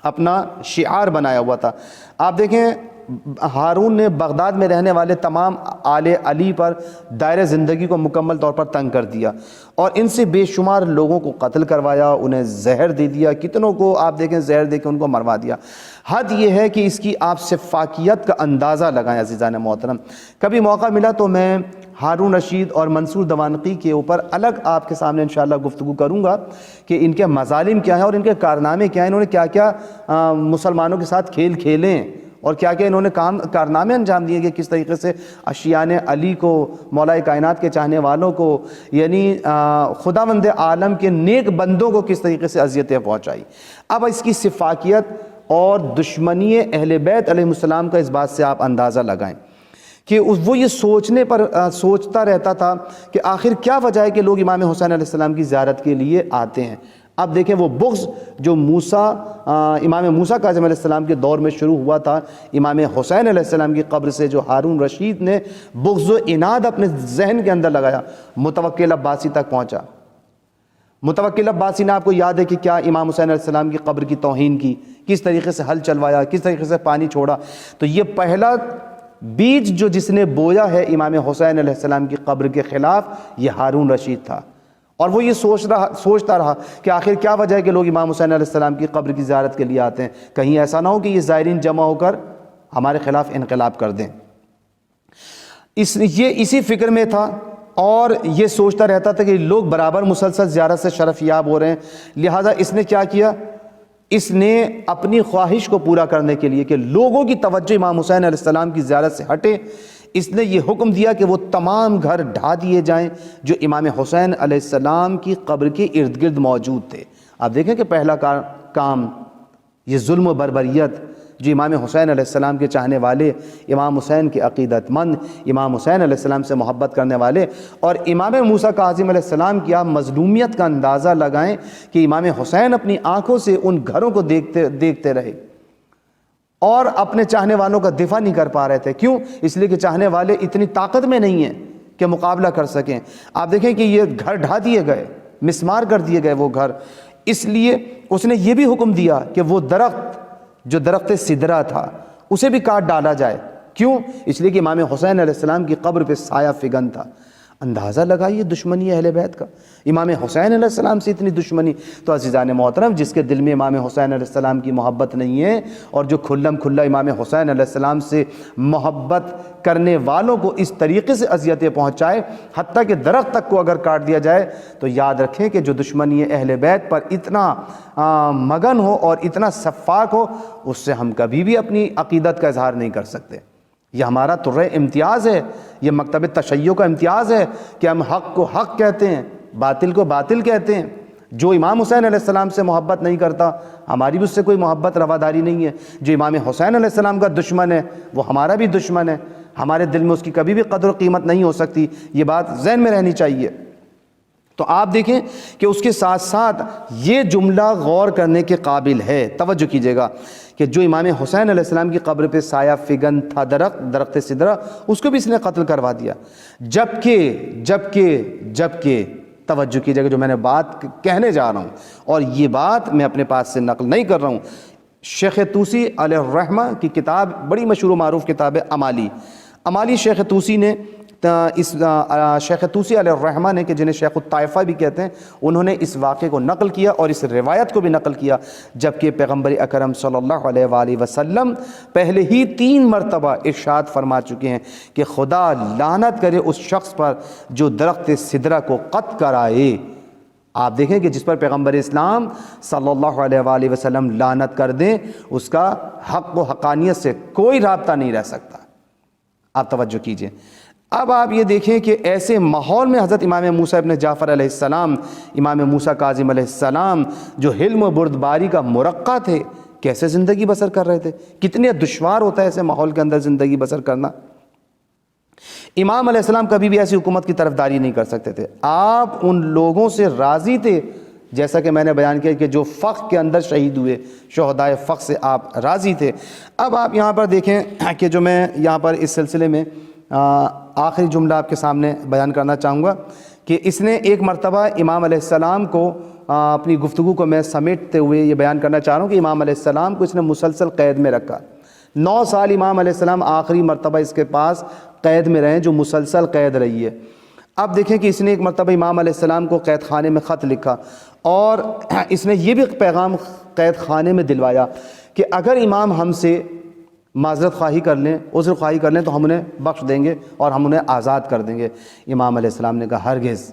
اپنا شعار بنایا ہوا تھا۔ آپ دیکھیں ہارون نے بغداد میں رہنے والے تمام آل علی پر دائرہ زندگی کو مکمل طور پر تنگ کر دیا اور ان سے بے شمار لوگوں کو قتل کروایا، انہیں زہر دے دیا، کتنوں کو آپ دیکھیں زہر دے کے ان کو مروا دیا۔ حد یہ ہے کہ اس کی آپ سفاکیت کا اندازہ لگائیں عزیزان محترم۔ کبھی موقع ملا تو میں ہارون رشید اور منصور دوانقی کے اوپر الگ آپ کے سامنے انشاءاللہ گفتگو کروں گا کہ ان کے مظالم کیا ہیں اور ان کے کارنامے کیا ہیں، انہوں نے کیا کیا مسلمانوں کے ساتھ کھیل کھیلے ہیں اور کیا کیا انہوں نے کارنامے انجام دیے کہ کس طریقے سے اشیان علی کو، مولا کائنات کے چاہنے والوں کو، یعنی خداوند عالم کے نیک بندوں کو کس طریقے سے اذیتیں پہنچائی۔ اب اس کی سفاکیت اور دشمنی اہل بیت علیہ السلام کا اس بات سے آپ اندازہ لگائیں کہ وہ یہ سوچتا رہتا تھا کہ آخر کیا وجہ ہے کہ لوگ امام حسین علیہ السلام کی زیارت کے لیے آتے ہیں۔ اب دیکھیں وہ بغض جو امام موسیٰ کاظم علیہ السلام کے دور میں شروع ہوا تھا، امام حسین علیہ السلام کی قبر سے جو ہارون رشید نے بغض و عناد اپنے ذہن کے اندر لگایا، متوکل عباسی تک پہنچا۔ متوکل عباسی نے آپ کو یاد ہے کہ کیا امام حسین علیہ السلام کی قبر کی توہین کی، کس طریقے سے حل چلوایا، کس طریقے سے پانی چھوڑا۔ تو یہ پہلا بیج جو جس نے بویا ہے امام حسین علیہ السلام کی قبر کے خلاف، یہ ہارون رشید تھا، اور وہ یہ سوچتا رہا کہ آخر کیا وجہ ہے کہ لوگ امام حسین علیہ السلام کی قبر کی زیارت کے لیے آتے ہیں، کہیں ایسا نہ ہو کہ یہ زائرین جمع ہو کر ہمارے خلاف انقلاب کر دیں۔ یہ اسی فکر میں تھا اور یہ سوچتا رہتا تھا کہ لوگ برابر مسلسل زیارت سے شرف یاب ہو رہے ہیں، لہٰذا اس نے کیا کیا، اس نے اپنی خواہش کو پورا کرنے کے لیے کہ لوگوں کی توجہ امام حسین علیہ السلام کی زیارت سے ہٹے، اس نے یہ حکم دیا کہ وہ تمام گھر ڈھا دیے جائیں جو امام حسین علیہ السلام کی قبر کے ارد گرد موجود تھے۔ آپ دیکھیں کہ پہلا کام یہ ظلم و بربریت جو امام حسین علیہ السلام کے چاہنے والے، امام حسین کے عقیدت مند، امام حسین علیہ السلام سے محبت کرنے والے، اور امام موسیٰ کاظم علیہ السلام کی آپ مظلومیت کا اندازہ لگائیں کہ امام حسین اپنی آنکھوں سے ان گھروں کو دیکھتے رہے اور اپنے چاہنے والوں کا دفاع نہیں کر پا رہے تھے۔ کیوں؟ اس لیے کہ چاہنے والے اتنی طاقت میں نہیں ہیں کہ مقابلہ کر سکیں۔ آپ دیکھیں کہ یہ گھر ڈھا دیے گئے، مسمار کر دیے گئے وہ گھر، اس لیے اس نے یہ بھی حکم دیا کہ وہ درخت جو درخت سدرہ تھا اسے بھی کاٹ ڈالا جائے۔ کیوں؟ اس لیے کہ امام حسین علیہ السلام کی قبر پہ سایہ فگن تھا۔ اندازہ لگائیے دشمنی اہل بیت کا، امام حسین علیہ السلام سے اتنی دشمنی۔ تو عزیزان محترم، جس کے دل میں امام حسین علیہ السلام کی محبت نہیں ہے اور جو کھلم کھلا امام حسین علیہ السلام سے محبت کرنے والوں کو اس طریقے سے اذیتیں پہنچائے، حتیٰ کہ درخت تک کو اگر کاٹ دیا جائے، تو یاد رکھیں کہ جو دشمنی اہل بیت پر اتنا مگن ہو اور اتنا سفاک ہو، اس سے ہم کبھی بھی اپنی عقیدت کا اظہار نہیں کر سکتے۔ یہ ہمارا طرح امتیاز ہے، یہ مکتب تشیع کا امتیاز ہے کہ ہم حق کو حق کہتے ہیں، باطل کو باطل کہتے ہیں۔ جو امام حسین علیہ السلام سے محبت نہیں کرتا، ہماری بھی اس سے کوئی محبت رواداری نہیں ہے۔ جو امام حسین علیہ السلام کا دشمن ہے، وہ ہمارا بھی دشمن ہے، ہمارے دل میں اس کی کبھی بھی قدر و قیمت نہیں ہو سکتی۔ یہ بات ذہن میں رہنی چاہیے۔ تو آپ دیکھیں کہ اس کے ساتھ ساتھ یہ جملہ غور کرنے کے قابل ہے، توجہ کیجئے گا، کہ جو امام حسین علیہ السلام کی قبر پہ سایہ فگن تھا درخت سدرہ، اس کو بھی اس نے قتل کروا دیا۔ جبکہ توجہ کیجئے گا جو میں نے بات کہنے جا رہا ہوں، اور یہ بات میں اپنے پاس سے نقل نہیں کر رہا ہوں، شیخ طوسی علیہ الرحمہ کی کتاب، بڑی مشہور و معروف کتاب ہے امالی شیخ طوسی نے شیخ طوسی علیہ الرحمہ نے، کہ جنہیں شیخ الطائفہ بھی کہتے ہیں، انہوں نے اس واقعے کو نقل کیا اور اس روایت کو بھی نقل کیا، جبکہ پیغمبر اکرم صلی اللہ علیہ وآلہ وسلم پہلے ہی 3 مرتبہ ارشاد فرما چکے ہیں کہ خدا لعنت کرے اس شخص پر جو درخت سدرہ کو قطع کرائے۔ آپ دیکھیں کہ جس پر پیغمبر اسلام صلی اللہ علیہ وآلہ وسلم لعنت کر دیں، اس کا حق و حقانیت سے کوئی رابطہ نہیں رہ سکتا۔ آپ توجہ کیجئے۔ اب آپ یہ دیکھیں کہ ایسے ماحول میں حضرت امام موسیٰ ابن جعفر علیہ السلام، امام موسیٰ کاظم علیہ السلام، جو حلم و بردباری کا مرقع تھے، کیسے زندگی بسر کر رہے تھے؟ کتنے دشوار ہوتا ہے ایسے ماحول کے اندر زندگی بسر کرنا۔ امام علیہ السلام کبھی بھی ایسی حکومت کی طرفداری نہیں کر سکتے تھے۔ آپ ان لوگوں سے راضی تھے، جیسا کہ میں نے بیان کیا کہ جو فخ کے اندر شہید ہوئے، شہدائے فخ سے آپ راضی تھے۔ اب آپ یہاں پر دیکھیں کہ جو میں یہاں پر اس سلسلے میں آخری جملہ آپ کے سامنے بیان کرنا چاہوں گا کہ اس نے ایک مرتبہ امام علیہ السلام کو، اپنی گفتگو کو میں سمیٹتے ہوئے یہ بیان کرنا چاہ رہا ہوں کہ امام علیہ السلام کو اس نے مسلسل قید میں رکھا، 9 سال امام علیہ السلام آخری مرتبہ اس کے پاس قید میں رہے، جو مسلسل قید رہی ہے۔ اب دیکھیں کہ اس نے ایک مرتبہ امام علیہ السلام کو قید خانے میں خط لکھا، اور اس نے یہ بھی پیغام قید خانے میں دلوایا کہ اگر امام ہم سے معذرت خواہی کر لیں، عذر خواہی کر لیں، تو ہم انہیں بخش دیں گے اور ہم انہیں آزاد کر دیں گے۔ امام علیہ السلام نے کہا ہرگز،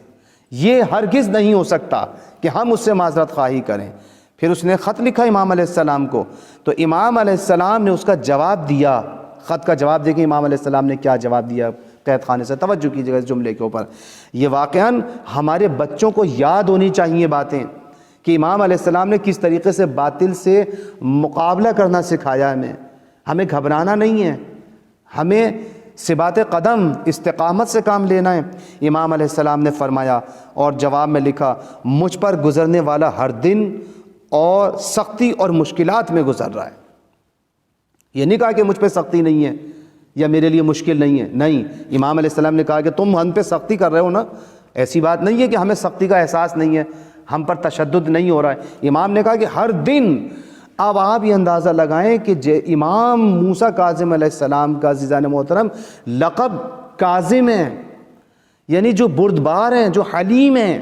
یہ ہرگز نہیں ہو سکتا کہ ہم اس سے معذرت خواہی کریں۔ پھر اس نے خط لکھا امام علیہ السلام کو، تو امام علیہ السلام نے اس کا جواب دیا۔ خط کا جواب دیکھیں امام علیہ السلام نے کیا جواب دیا قید خانے سے، توجہ کیجیے گا اس جملے کے اوپر۔ یہ واقعاً ہمارے بچوں کو یاد ہونی چاہیے باتیں کہ امام علیہ السلام نے کس طریقے سے باطل سے مقابلہ کرنا سکھایا ہمیں گھبرانا نہیں ہے، ہمیں ثبات قدم استقامت سے کام لینا ہے۔ امام علیہ السلام نے فرمایا اور جواب میں لکھا، مجھ پر گزرنے والا ہر دن اور سختی اور مشکلات میں گزر رہا ہے۔ یہ نہیں کہا کہ مجھ پہ سختی نہیں ہے یا میرے لیے مشکل نہیں ہے، نہیں، امام علیہ السلام نے کہا کہ تم ہم پہ سختی کر رہے ہو نا، ایسی بات نہیں ہے کہ ہمیں سختی کا احساس نہیں ہے، ہم پر تشدد نہیں ہو رہا ہے۔ امام نے کہا کہ ہر دن۔ اب آپ یہ اندازہ لگائیں کہ امام موسیٰ کاظم علیہ السلام کا عزیزان محترم لقب کاظم ہے، یعنی جو بردبار ہیں، جو حلیم ہیں،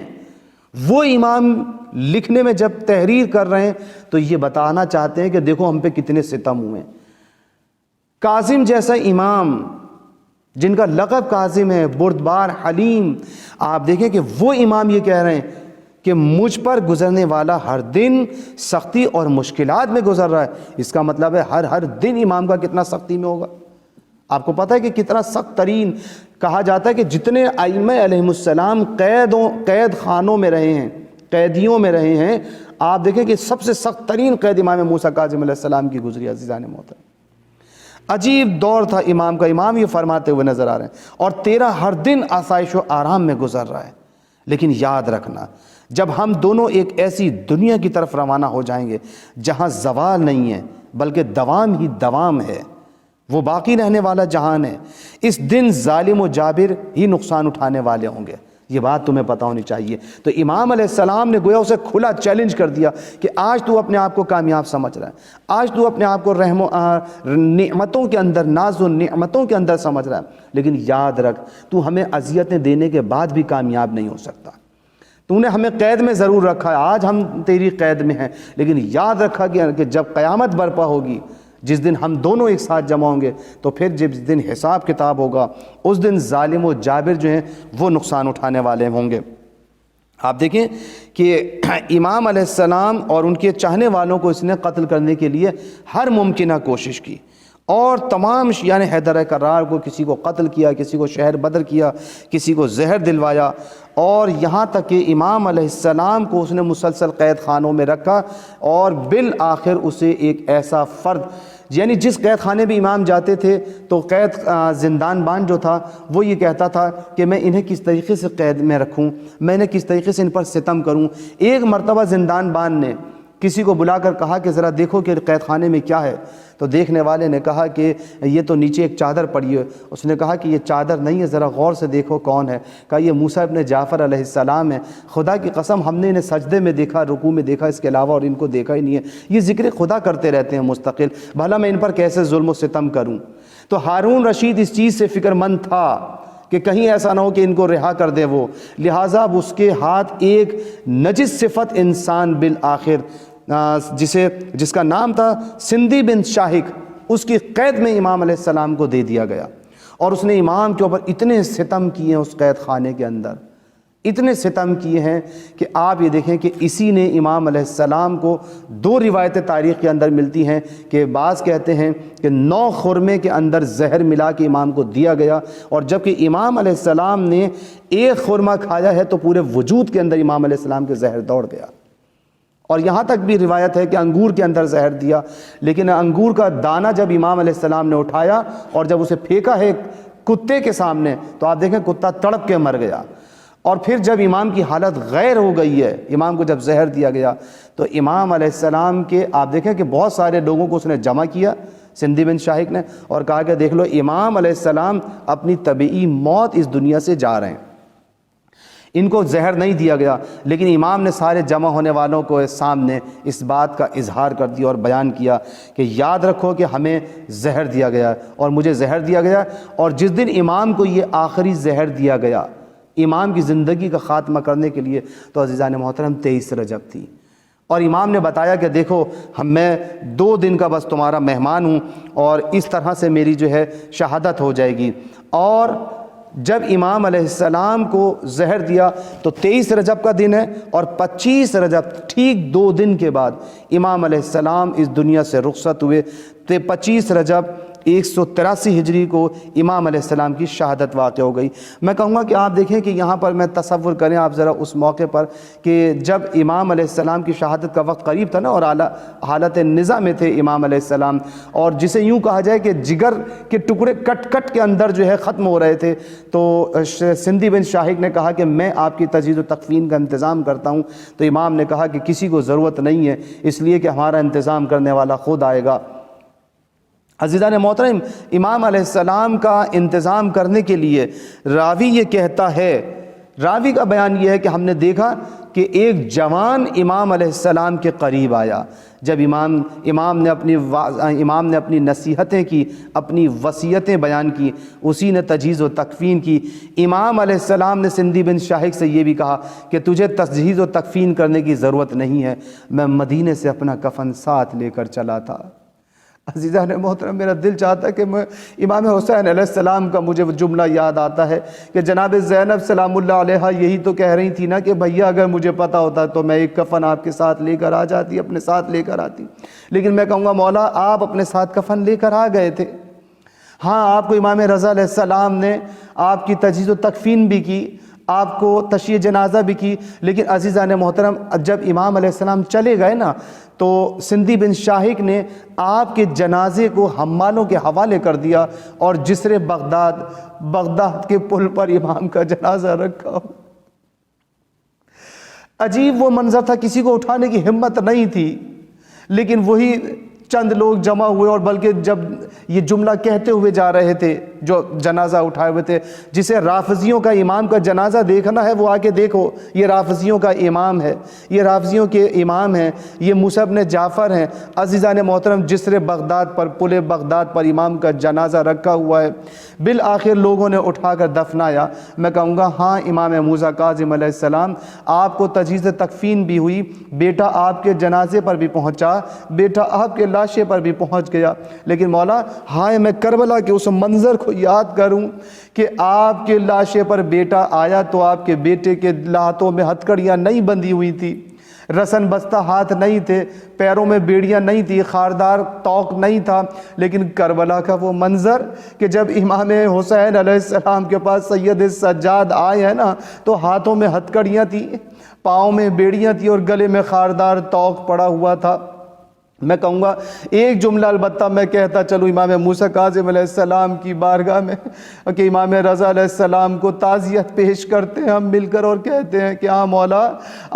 وہ امام لکھنے میں جب تحریر کر رہے ہیں تو یہ بتانا چاہتے ہیں کہ دیکھو ہم پہ کتنے ستم ہوئے ہیں۔ کاظم جیسا امام جن کا لقب کاظم ہے، بردبار، حلیم، آپ دیکھیں کہ وہ امام یہ کہہ رہے ہیں کہ مجھ پر گزرنے والا ہر دن سختی اور مشکلات میں گزر رہا ہے۔ اس کا مطلب ہے ہر دن امام کا کتنا سختی میں ہوگا۔ آپ کو پتہ ہے کہ کتنا سخت ترین کہا جاتا ہے کہ جتنے ائمہ علیہم السلام قید خانوں میں رہے ہیں، قیدیوں میں رہے ہیں، آپ دیکھیں کہ سب سے سخت ترین قید امام موسیٰ کاظم علیہ السلام کی گزری۔ عزیزان محترم، عجیب دور تھا امام کا۔ امام یہ فرماتے ہوئے نظر آ رہے ہیں، اور تیرا ہر دن آسائش و آرام میں گزر رہا ہے۔ لیکن یاد رکھنا، جب ہم دونوں ایک ایسی دنیا کی طرف روانہ ہو جائیں گے جہاں زوال نہیں ہے بلکہ دوام ہی دوام ہے، وہ باقی رہنے والا جہان ہے، اس دن ظالم و جابر ہی نقصان اٹھانے والے ہوں گے۔ یہ بات تمہیں پتہ ہونی چاہیے۔ تو امام علیہ السلام نے گویا اسے کھلا چیلنج کر دیا کہ آج تو اپنے آپ کو کامیاب سمجھ رہا ہے، آج تو اپنے آپ کو نعمتوں کے اندر، ناز و نعمتوں کے اندر سمجھ رہا ہے، لیکن یاد رکھ تو ہمیں اذیتیں دینے کے بعد بھی کامیاب نہیں ہو سکتا۔ تو نے ہمیں قید میں ضرور رکھا ہے، آج ہم تیری قید میں ہیں، لیکن یاد رکھا کہ جب قیامت برپا ہوگی، جس دن ہم دونوں ایک ساتھ جمع ہوں گے، تو پھر جس دن حساب کتاب ہوگا اس دن ظالم و جابر جو ہیں وہ نقصان اٹھانے والے ہوں گے۔ آپ دیکھیں کہ امام علیہ السلام اور ان کے چاہنے والوں کو اس نے قتل کرنے کے لیے ہر ممکنہ کوشش کی، اور تمام شیعان حیدر کرار کو کسی کو قتل کیا، کسی کو شہر بدر کیا، کسی کو زہر دلوایا، اور یہاں تک کہ امام علیہ السلام کو اس نے مسلسل قید خانوں میں رکھا، اور بالآخر اسے ایک ایسا فرد، یعنی جس قید خانے بھی امام جاتے تھے تو قید زندان بان جو تھا وہ یہ کہتا تھا کہ میں انہیں کس طریقے سے قید میں رکھوں، میں انہیں کس طریقے سے ان پر ستم کروں۔ ایک مرتبہ زندان بان نے کسی کو بلا کر کہا کہ ذرا دیکھو کہ قید خانے میں کیا ہے، تو دیکھنے والے نے کہا کہ یہ تو نیچے ایک چادر پڑی ہے۔ اس نے کہا کہ یہ چادر نہیں ہے، ذرا غور سے دیکھو کون ہے۔ کہا یہ موسیٰ ابن جعفر علیہ السلام ہے۔ خدا کی قسم ہم نے انہیں سجدے میں دیکھا، رکوع میں دیکھا، اس کے علاوہ اور ان کو دیکھا ہی نہیں ہے۔ یہ ذکر خدا کرتے رہتے ہیں مستقل، بھلا میں ان پر کیسے ظلم و ستم کروں۔ تو ہارون رشید اس چیز سے فکر مند تھا کہ کہیں ایسا نہ ہو کہ ان کو رہا کر دے وہ، لہٰذا اب اس کے ہاتھ ایک نجس صفت انسان بالآخر جس کا نام تھا سندھی بن شاہک، اس کی قید میں امام علیہ السلام کو دے دیا گیا، اور اس نے امام کے اوپر اتنے ستم کیے ہیں، اس قید خانے کے اندر اتنے ستم کیے ہیں کہ آپ یہ دیکھیں کہ اسی نے امام علیہ السلام کو 2 روایتیں تاریخ کے اندر ملتی ہیں کہ بعض کہتے ہیں کہ 9 خرمے کے اندر زہر ملا کے امام کو دیا گیا، اور جبکہ امام علیہ السلام نے 1 خرمہ کھایا ہے تو پورے وجود کے اندر امام علیہ السلام کے زہر دوڑ گیا۔ اور یہاں تک بھی روایت ہے کہ انگور کے اندر زہر دیا، لیکن انگور کا دانہ جب امام علیہ السلام نے اٹھایا اور جب اسے پھینکا ہے کتے کے سامنے تو آپ دیکھیں کتا تڑپ کے مر گیا۔ اور پھر جب امام کی حالت غیر ہو گئی ہے، امام کو جب زہر دیا گیا تو امام علیہ السلام کے آپ دیکھیں کہ بہت سارے لوگوں کو اس نے جمع کیا، سندھی بن شاہک نے، اور کہا کہ دیکھ لو امام علیہ السلام اپنی طبیعی موت اس دنیا سے جا رہے ہیں۔ ان کو زہر نہیں دیا گیا، لیکن امام نے سارے جمع ہونے والوں کو سامنے اس بات کا اظہار کر دیا اور بیان کیا کہ یاد رکھو کہ ہمیں زہر دیا گیا اور مجھے زہر دیا گیا، اور جس دن امام کو یہ آخری زہر دیا گیا امام کی زندگی کا خاتمہ کرنے کے لیے، تو عزیزان محترم 23 رجب تھی، اور امام نے بتایا کہ دیکھو میں 2 دن کا بس تمہارا مہمان ہوں اور اس طرح سے میری جو ہے شہادت ہو جائے گی۔ اور جب امام علیہ السلام کو زہر دیا تو 23 رجب کا دن ہے، اور 25 رجب ٹھیک 2 دن کے بعد امام علیہ السلام اس دنیا سے رخصت ہوئے۔ تو 25 رجب 183 ہجری کو امام علیہ السلام کی شہادت واقع ہو گئی۔ میں کہوں گا کہ آپ دیکھیں کہ یہاں پر میں تصور کریں آپ ذرا اس موقع پر کہ جب امام علیہ السلام کی شہادت کا وقت قریب تھا نا، اور حالت نزا میں تھے امام علیہ السلام، اور جسے یوں کہا جائے کہ جگر کے ٹکڑے کٹ کٹ کے اندر جو ہے ختم ہو رہے تھے، تو سندھی بن شاہق نے کہا کہ میں آپ کی تجہیز و تکفین کا انتظام کرتا ہوں۔ تو امام نے کہا کہ کسی کو ضرورت نہیں ہے، اس لیے کہ ہمارا انتظام کرنے والا خود آئے گا۔ عزیزان محترم، امام علیہ السلام کا انتظام کرنے کے لیے راوی یہ کہتا ہے، راوی کا بیان یہ ہے کہ ہم نے دیکھا کہ ایک جوان امام علیہ السلام کے قریب آیا، جب امام نے اپنی نصیحتیں کی، اپنی وصیتیں بیان کی، اسی نے تجہیز و تکفین کی۔ امام علیہ السلام نے سندھی بن شاہق سے یہ بھی کہا کہ تجھے تجہیز و تکفین کرنے کی ضرورت نہیں ہے، میں مدینے سے اپنا کفن ساتھ لے کر چلا تھا۔ عزیزان محترم، میرا دل چاہتا ہے کہ میں امام حسین علیہ السلام کا مجھے جملہ یاد آتا ہے کہ جناب زینب سلام اللہ علیہا یہی تو کہہ رہی تھی نا کہ بھیا اگر مجھے پتا ہوتا تو میں ایک کفن آپ کے ساتھ لے کر آ جاتی، اپنے ساتھ لے کر آتی، لیکن میں کہوں گا مولا آپ اپنے ساتھ کفن لے کر آ گئے تھے۔ ہاں، آپ کو امام رضا علیہ السلام نے آپ کی تجہیز و تکفین بھی کی، آپ کو تشییع جنازہ بھی کی، لیکن عزیزان محترم جب امام علیہ السلام چلے گئے نا تو سندھی بن شاہق نے آپ کے جنازے کو حمالوں کے حوالے کر دیا، اور جسر بغداد کے پل پر امام کا جنازہ رکھا ہو۔ عجیب وہ منظر تھا، کسی کو اٹھانے کی ہمت نہیں تھی، لیکن وہی چند لوگ جمع ہوئے، اور بلکہ جب یہ جملہ کہتے ہوئے جا رہے تھے جو جنازہ اٹھائے ہوئے تھے، جسے رافضیوں کا امام کا جنازہ دیکھنا ہے وہ آ کے دیکھو، یہ رافضیوں کا امام ہے، یہ رافضیوں کے امام ہیں، یہ موسیٰ بن جعفر ہیں۔ عزیزان محترم، جسر بغداد پر، پل بغداد پر امام کا جنازہ رکھا ہوا ہے، بالآخر لوگوں نے اٹھا کر دفنایا۔ میں کہوں گا ہاں، امام موسیٰ کاظم علیہ السلام آپ کو تجہیز تکفین بھی ہوئی، بیٹا آپ کے جنازے پر بھی پہنچا، بیٹا آپ کے لاشے پر بھی پہنچ گیا، لیکن مولا ہائے میں کربلا کے اس منظر کو یاد کروں کہ آپ کے لاشے پر بیٹا آیا تو آپ کے بیٹے کے ہاتھوں میں ہتھکڑیاں نہیں بندھی ہوئی تھی، رسن بستہ ہاتھ نہیں تھے، پیروں میں بیڑیاں نہیں تھی، خاردار توق نہیں تھا، لیکن کربلا کا وہ منظر کہ جب امام حسین علیہ السلام کے پاس سید سجاد آئے ہیں نا تو ہاتھوں میں ہتھکڑیاں تھیں، پاؤں میں بیڑیاں تھیں اور گلے میں خاردار توق پڑا ہوا تھا۔ میں کہوں گا ایک جملہ البتہ میں کہتا چلوں امام موسیٰ کاظم علیہ السلام کی بارگاہ میں کہ امام رضا علیہ السلام کو تعزیت پیش کرتے ہیں ہم مل کر، اور کہتے ہیں کہ ہاں مولا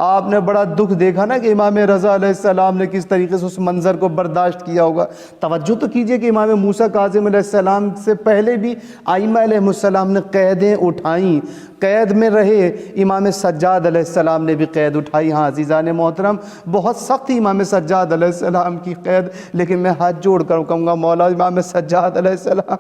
آپ نے بڑا دکھ دیکھا نا کہ امام رضا علیہ السلام نے کس طریقے سے اس منظر کو برداشت کیا ہوگا۔ توجہ تو کیجئے کہ امام موسیٰ کاظم علیہ السلام سے پہلے بھی ائمہ علیہ السلام نے قیدیں اٹھائیں، قید میں رہے، امام سجاد علیہ السلام نے بھی قید اٹھائی۔ ہاں عزیزان محترم، بہت سخت تھی امام سجاد علیہ السلام کی قید، لیکن میں ہاتھ جوڑ کر کہوں گا مولا امام سجاد علیہ السلام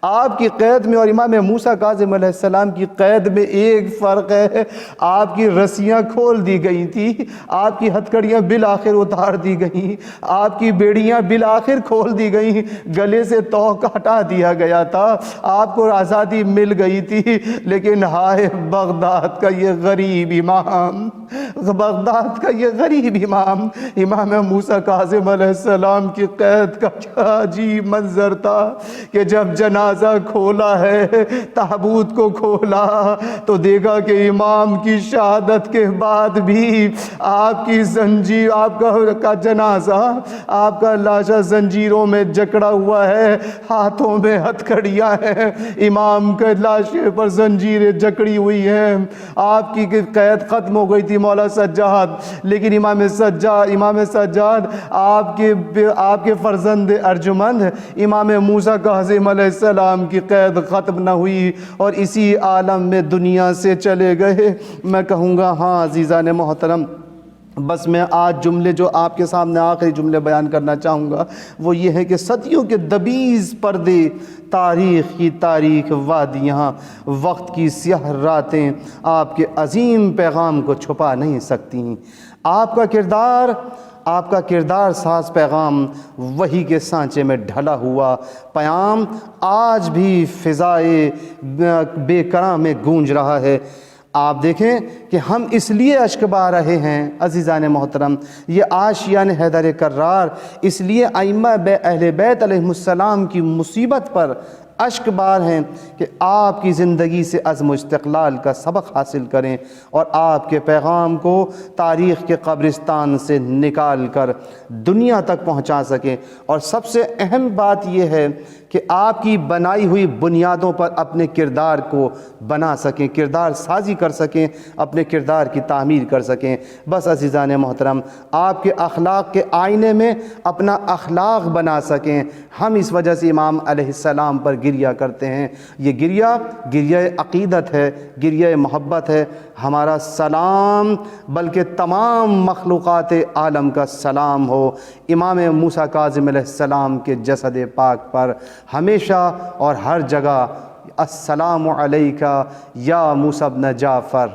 آپ کی قید میں اور امام موسیٰ کاظم علیہ السلام کی قید میں ایک فرق ہے، آپ کی رسیاں کھول دی گئی تھی، آپ کی ہتھکڑیاں بالآخر اتار دی گئیں، آپ کی بیڑیاں بالآخر کھول دی گئیں، گلے سے توق ہٹا دیا گیا تھا، آپ کو آزادی مل گئی تھی، لیکن ہائے بغداد کا یہ غریب امام، بغداد کا یہ غریب امام، امام موسیٰ کاظم علیہ السلام کی قید کا کیا عجیب منظر تھا کہ جب جنازہ کھولا ہے، تابوت کو کھولا تو دیکھا کہ امام کی شہادت کے بعد بھی آپ کی زنجیر، آپ کا جنازہ، آپ کا لاشا زنجیروں میں جکڑا ہوا ہے، ہاتھوں میں ہتھکڑیاں ہیں، امام کے لاشے پر زنجیریں جکڑی ہوئی ہیں، آپ کی قید ختم ہو گئی تھی مولا سجاد، لیکن امام سجاد آپ آپ کے فرزند ارجمند امام موسیٰ کاظم علیہ السلام کی قید ختم نہ ہوئی اور اسی عالم میں دنیا سے چلے گئے؟ میں کہوں گا ہاں عزیزان محترم، بس میں آج جملے جو آپ کے سامنے آخری جملے بیان کرنا چاہوں گا وہ یہ ہے کہ صدیوں کے دبیز پردے، تاریخ کی تاریخ وادیاں، وقت کی سیاہ راتیں آپ کے عظیم پیغام کو چھپا نہیں سکتی۔ آپ کا کردار ساز پیغام وحی کے سانچے میں ڈھلا ہوا پیام آج بھی فضائے بے کراں میں گونج رہا ہے۔ آپ دیکھیں کہ ہم اس لیے اشک بہا رہے ہیں عزیزان محترم، یہ آشیان حیدر کرار اس لیے ائمہ اہل بیت علیہم السلام کی مصیبت پر اشک بار ہیں کہ آپ کی زندگی سے عزم و استقلال کا سبق حاصل کریں اور آپ کے پیغام کو تاریخ کے قبرستان سے نکال کر دنیا تک پہنچا سکیں۔ اور سب سے اہم بات یہ ہے کہ آپ کی بنائی ہوئی بنیادوں پر اپنے کردار کو بنا سکیں، کردار سازی کر سکیں، اپنے کردار کی تعمیر کر سکیں۔ بس عزیزان محترم، آپ کے اخلاق کے آئینے میں اپنا اخلاق بنا سکیں۔ ہم اس وجہ سے امام علیہ السلام پر گریہ کرتے ہیں۔ یہ گریہ عقیدت ہے، گریہ محبت ہے۔ ہمارا سلام بلکہ تمام مخلوقات عالم کا سلام ہو امام موسیٰ کاظم علیہ السلام کے جسد پاک پر ہمیشہ اور ہر جگہ۔ السلام علیکہ یا موسیٰ ابن جعفر۔